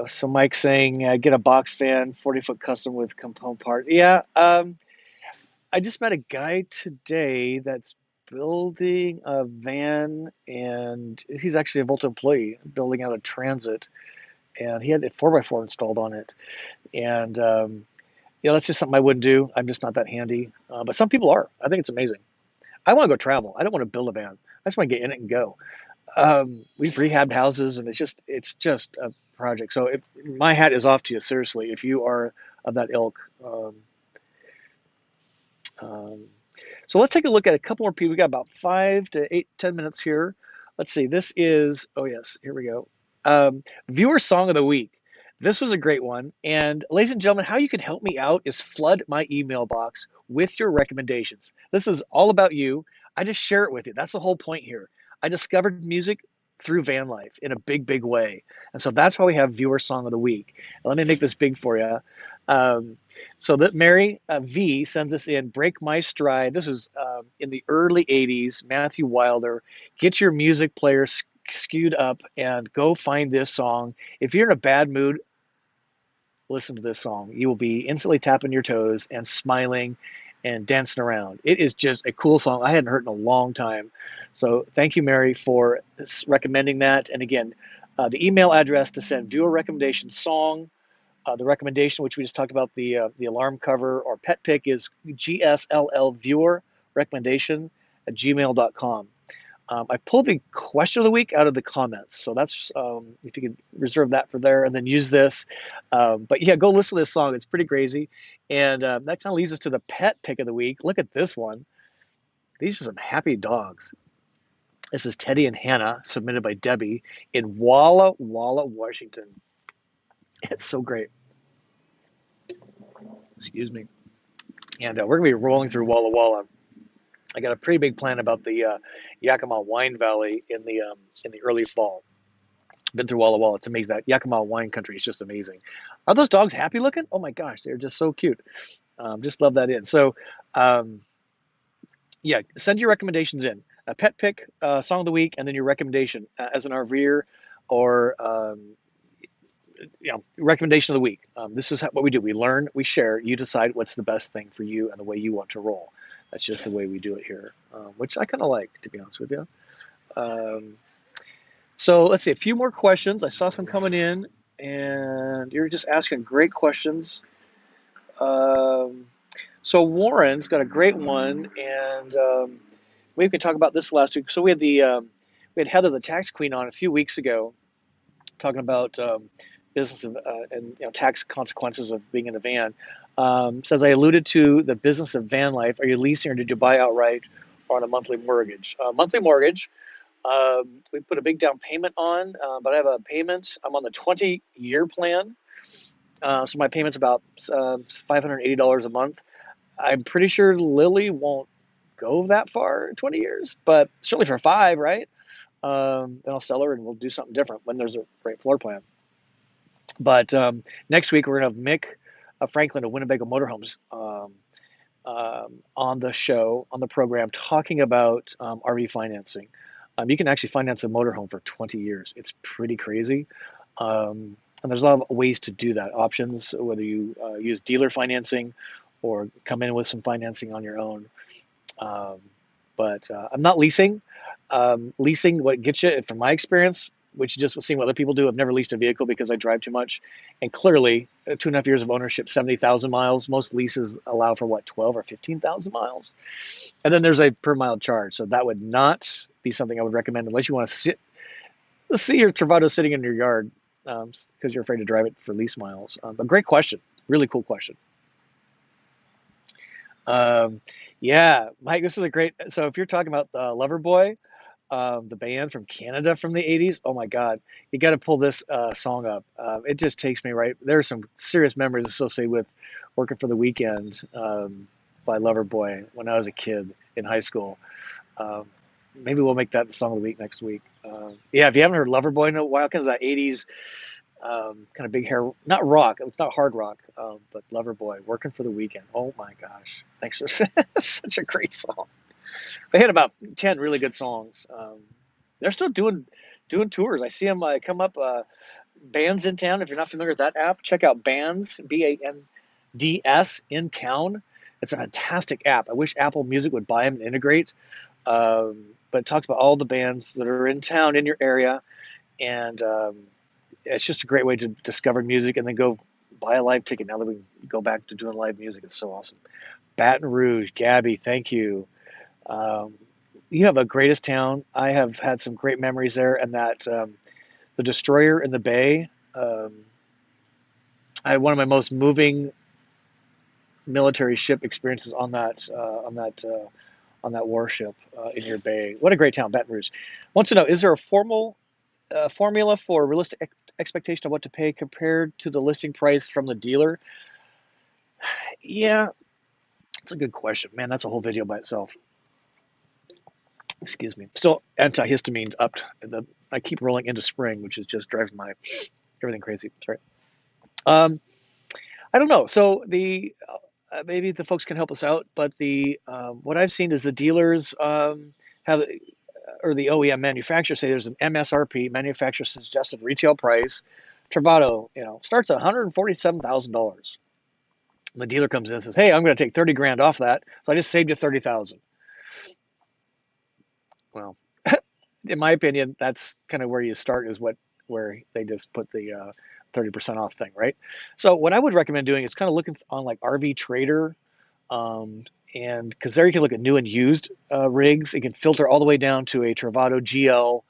So Mike's saying, get a box fan, 40-foot custom with component parts. Yeah, I just met a guy today that's building a van, and he's actually a Volta employee building out a Transit, and he had a 4x4 installed on it. And that's just something I wouldn't do. I'm just not that handy. But some people are. I think it's amazing. I want to go travel. I don't want to build a van. I just want to get in it and go. We've rehabbed houses, and it's just a project. So my hat is off to you, seriously, if you are of that ilk. Um, so let's take a look at a couple more people. We got about 5 to 10 minutes here. Let's see. This is, oh yes, here we go. Viewer song of the week. This was a great one. And ladies and gentlemen, how you can help me out is flood my email box with your recommendations. This is all about you. I just share it with you. That's the whole point here. I discovered music through Vanlife in a big, big way. And so that's why we have viewer song of the week. And let me make this big for you. So that Mary V sends us in Break My Stride. This is in the early 80s, Matthew Wilder. Get your music player skewed up and go find this song. If you're in a bad mood, listen to this song. You will be instantly tapping your toes and smiling and dancing around. It is just a cool song. I hadn't heard in a long time. So thank you, Mary, for recommending that. And again, the email address to send viewer recommendation song, the recommendation, which we just talked about, the alarm cover or pet pick, is GSLL viewer recommendation at gmail.com. I pulled the question of the week out of the comments, so that's if you could reserve that for there, and then use this. But yeah, go listen to this song; it's pretty crazy, and that kind of leads us to the pet pick of the week. Look at this one; these are some happy dogs. This is Teddy and Hannah, submitted by Debbie in Walla Walla, Washington. It's so great. Excuse me. And we're gonna be rolling through Walla Walla. I got a pretty big plan about the Yakima Wine Valley in the early fall. Been through Walla Walla. It's amazing. That Yakima wine country is just amazing. Are those dogs happy looking? Oh my gosh, they're just so cute. Just love that in. So, um, yeah, send your recommendations in. A pet pick, song of the week, and then your recommendation as an RVer or recommendation of the week. This is what we do. We learn, we share. You decide what's the best thing for you and the way you want to roll. That's just the way we do it here, which I kind of like, to be honest with you. Um, So let's see, a few more questions. I saw some coming in, and you're just asking great questions. Um, so Warren's got a great one, and we can talk about this last week. So we had Heather the tax queen on a few weeks ago, talking about business and tax consequences of being in a van. Says I alluded to the business of van life. Are you leasing or did you buy outright or on a monthly mortgage? Monthly mortgage. We put a big down payment on, but I have a payment. I'm on the 20-year plan, so my payment's about $580 a month. I'm pretty sure Lily won't go that far in 20 years, but certainly for five, right? Then I'll sell her and we'll do something different when there's a great floor plan. But next week we're gonna have Mick Franklin of Winnebago Motorhomes on the show, on the program, talking about RV financing. You can actually finance a motorhome for 20 years. It's pretty crazy. And there's a lot of ways to do that. Options, whether you use dealer financing or come in with some financing on your own. Um, but I'm not leasing. Leasing, what gets you, from my experience, which just seeing what other people do, I've never leased a vehicle because I drive too much. And clearly, 2.5 years of ownership, 70,000 miles. Most leases allow for what, 12 or 15,000 miles? And then there's a per mile charge. So that would not be something I would recommend unless you want to see your Travato sitting in your yard because you're afraid to drive it for lease miles. But great question. Really cool question. Um, yeah, Mike, this is a great. So if you're talking about Loverboy, the band from Canada from the 80s, oh my God, you got to pull this song up. It just takes me right. There are some serious memories associated with working for the weekend by Loverboy when I was a kid in high school. Um, Maybe we'll make that the song of the week next week. Yeah, if you haven't heard Loverboy in a while, because that 80s kind of big hair, not rock, it's not hard rock, but Loverboy, working for the weekend. Oh my gosh, thanks for such a great song. They had about 10 really good songs. They're still doing tours. I see them come up. Bands in Town. If you're not familiar with that app, check out Bands, BANDS in Town. It's a fantastic app. I wish Apple Music would buy them and integrate. But it talks about all the bands that are in town in your area, and it's just a great way to discover music and then go buy a live ticket. Now that we go back to doing live music, it's so awesome. Baton Rouge, Gabby, thank you. Um, you have a greatest town. I have had some great memories there, and that the destroyer in the bay. I had one of my most moving military ship experiences on that warship in your bay. What a great town, Baton Rouge. Wants to know: is there a formal formula for realistic expectation of what to pay compared to the listing price from the dealer? Yeah, that's a good question, man. That's a whole video by itself. Excuse me. Still antihistamine up. I keep rolling into spring, which is just driving my everything crazy. Sorry. Um, I don't know. So the maybe the folks can help us out, but the what I've seen is the dealers have, or the OEM manufacturers say there's an MSRP, manufacturer suggested retail price. Travato, starts at $147,000. The dealer comes in and says, "Hey, I'm going to take 30 grand off that, so I just saved you 30,000." Well, in my opinion, that's kind of where you start, is where they just put the 30% off thing, right? So what I would recommend doing is kind of looking on like RV Trader, um, And because there you can look at new and used rigs. You can filter all the way down to a Travato GL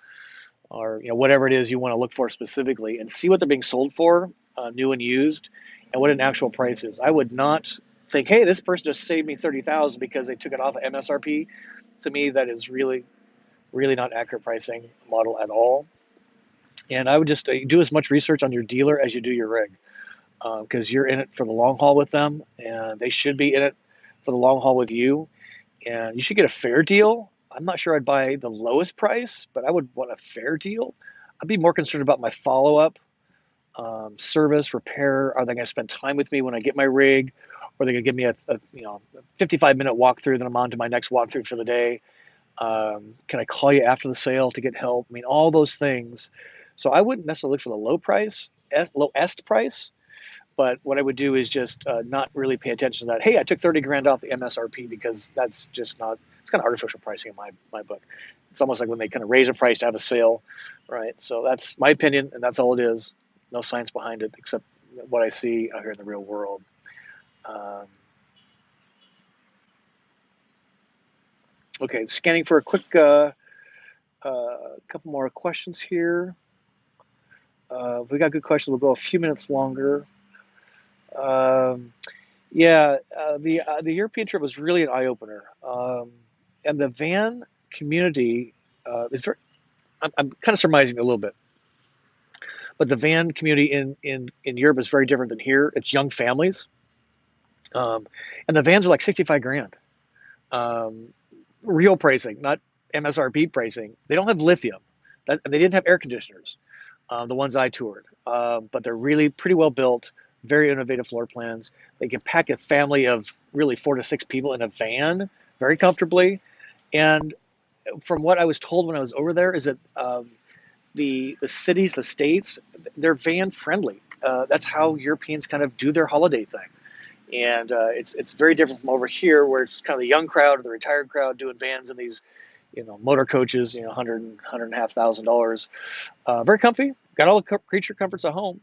or whatever it is you want to look for specifically, and see what they're being sold for, new and used, and what an actual price is. I would not think, hey, this person just saved me 30,000 because they took it off of MSRP. To me, that is really, really not accurate pricing model at all. And I would just do as much research on your dealer as you do your rig, because you're in it for the long haul with them, and they should be in it for the long haul with you. And you should get a fair deal. I'm not sure I'd buy the lowest price, but I would want a fair deal. I'd be more concerned about my follow-up, service, repair. Are they going to spend time with me when I get my rig? Or are they going to give me a 55-minute walkthrough, then I'm on to my next walkthrough for the day? Can I call you after the sale to get help? I mean, all those things. So I wouldn't necessarily look for the lowest price, but what I would do is just not really pay attention to that. Hey, I took 30 grand off the MSRP, because that's just not, it's kind of artificial pricing in my book. It's almost like when they kind of raise a price to have a sale, right? So that's my opinion, and that's all it is. No science behind it, except what I see out here in the real world. Okay, scanning for a quick couple more questions here. If we got good questions, we'll go a few minutes longer. Yeah, the European trip was really an eye opener, and the van community is very. I'm kind of surmising a little bit, but the van community in Europe is very different than here. It's young families, and the vans are like 65 grand, real pricing, not MSRP pricing. They don't have lithium, and they didn't have air conditioners. The ones I toured, but they're really pretty well built, very innovative floor plans. They can pack a family of really 4 to 6 people in a van very comfortably. And from what I was told when I was over there, is that the cities, the states, they're van friendly. That's how Europeans kind of do their holiday thing. And it's very different from over here, where it's kind of the young crowd or the retired crowd doing vans in these motor coaches, $100,000. Very comfy, got all the creature comforts at home.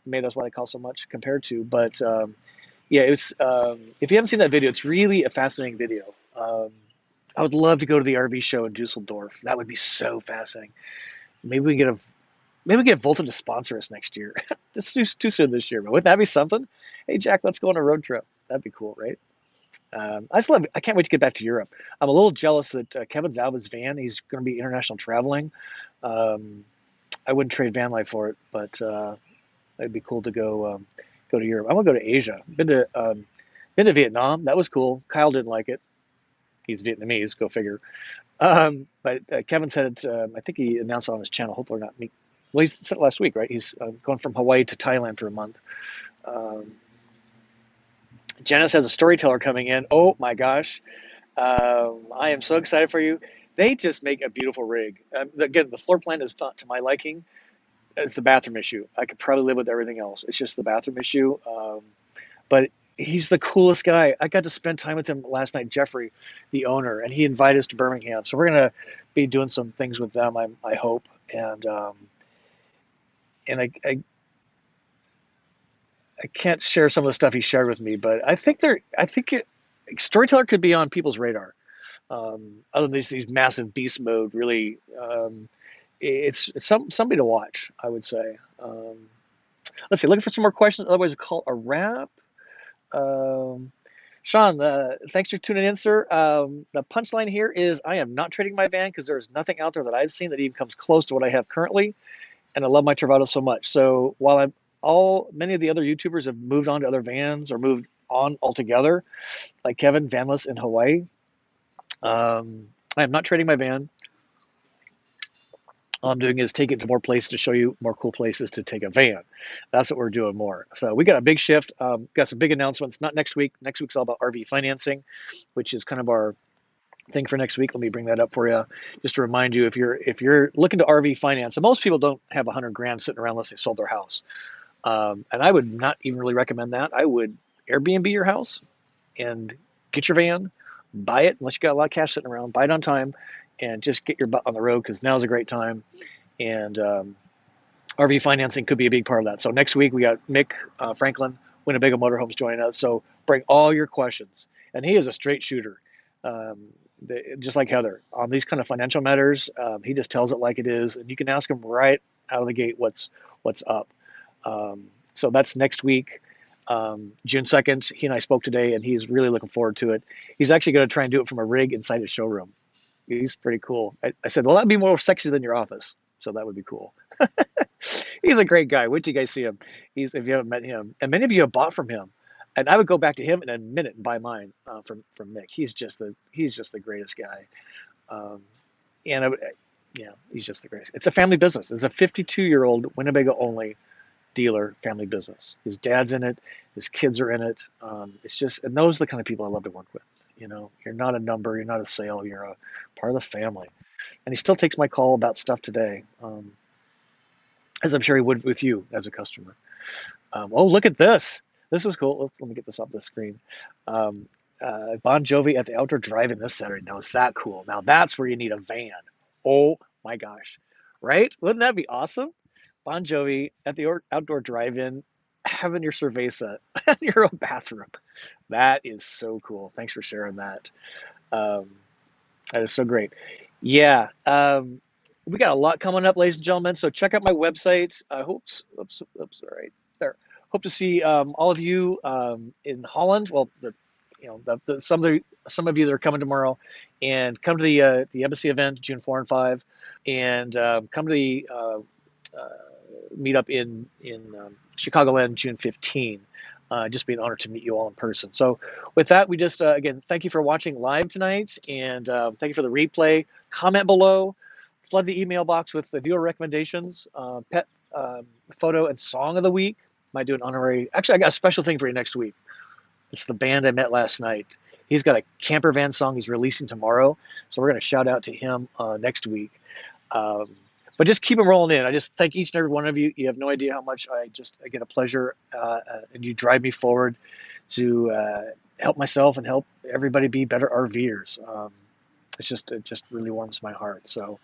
Maybe that's why they cost so much compared to. But yeah, it's if you haven't seen that video, it's really a fascinating video. I would love to go to the RV show in Dusseldorf. That would be so fascinating. Maybe we get Volta to sponsor us next year. It's too soon this year, but wouldn't that be something? Hey Jack, let's go on a road trip. That'd be cool, right? I can't wait to get back to Europe. I'm a little jealous that Kevin's out of his van. He's going to be international traveling. I wouldn't trade Vanlife for it, but it'd be cool to go to Europe. I want to go to Asia. Been to Vietnam. That was cool. Kyle didn't like it. He's Vietnamese. Go figure. But Kevin said it. I think he announced it on his channel. Hopefully not me. Well, he said it last week, right? He's going from Hawaii to Thailand for a month. Janice has a storyteller coming in. Oh my gosh. I am so excited for you. They just make a beautiful rig. Again, the floor plan is not to my liking. It's the bathroom issue. I could probably live with everything else. It's just the bathroom issue. But he's the coolest guy. I got to spend time with him last night, Jeffrey, the owner, and he invited us to Birmingham. So we're going to be doing some things with them, I hope. And I can't share some of the stuff he shared with me, but I think storyteller could be on people's radar. Other than these massive beast mode, really, it's somebody to watch, I would say. Let's see, looking for some more questions. Otherwise, we'll call a wrap. Sean, thanks for tuning in, sir. The punchline here is I am not trading my van because there's nothing out there that I've seen that even comes close to what I have currently, and I love my Travato so much. So while many of the other YouTubers have moved on to other vans or moved on altogether, like Kevin, vanless in Hawaii, I am not trading my van. All I'm doing is take it to more places to show you more cool places to take a van. That's what we're doing more. So we got a big shift. Got some big announcements. Not next week. Next week's all about RV financing, which is kind of our thing for next week. Let me bring that up for you, just to remind you, if you're looking to RV finance, and most people don't have 100 grand sitting around unless they sold their house. And I would not even really recommend that. I would Airbnb your house and get your van, buy it unless you got a lot of cash sitting around, buy it on time, and just get your butt on the road, because now's a great time. And RV financing could be a big part of that. So next week we got Mick Franklin, Winnebago Motorhomes, joining us. So bring all your questions. and he is a straight shooter. Um, just like Heather on these kind of financial matters, he just tells it like it is, and you can ask him right out of the gate what's up. So that's next week, June 2nd. He and I spoke today, and he's really looking forward to it. He's actually going to try and do it from a rig inside his showroom. He's pretty cool. I said, well, that'd be more sexy than your office, so that would be cool. He's a great guy. Wait till you guys see him. If you haven't met him, and many of you have bought from him, and I would go back to him in a minute and buy mine from Mick. He's just the greatest guy. Um, and yeah, he's just the greatest. It's a family business. It's a 52-year-old Winnebago only dealer family business. His dad's in it. His kids are in it. It's just, and those are the kind of people I love to work with. You know, you're not a number. You're not a sale. You're a part of the family. And he still takes my call about stuff today, as I'm sure he would with you as a customer. Oh, look at this. This is cool. Let me get this off the screen. Bon Jovi at the outdoor drive-in this Saturday. Now, is that cool? Now, that's where you need a van. Oh, my gosh. Right? Wouldn't that be awesome? Bon Jovi at the outdoor drive-in, having your cerveza in your own bathroom. That is so cool. Thanks for sharing that. Um, that is so great. Yeah. We got a lot coming up, ladies and gentlemen. So check out my website. Oops, all right, there. Hope to see all of you in Holland. Well, some of you that are coming tomorrow, and come to the embassy event June 4 and 5, and come to the meetup in Chicagoland June 15. Just be an honor to meet you all in person. So with that, we just again thank you for watching live tonight, and thank you for the replay. Comment below. Flood the email box with the viewer recommendations, pet photo, and song of the week. Might do an honorary. Actually, I got a special thing for you next week. It's the band I met last night. He's got a camper van song he's releasing tomorrow, so we're going to shout out to him next week. But just keep them rolling in. I just thank each and every one of you. You have no idea how much I get a pleasure, and you drive me forward to help myself and help everybody be better RVers. It just really warms my heart. So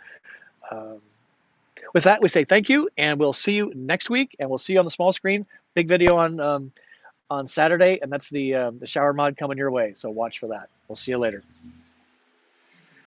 with that, we say thank you, and we'll see you next week, and we'll see you on the small screen. Big video on Saturday, and that's the shower mod coming your way. So watch for that. We'll see you later.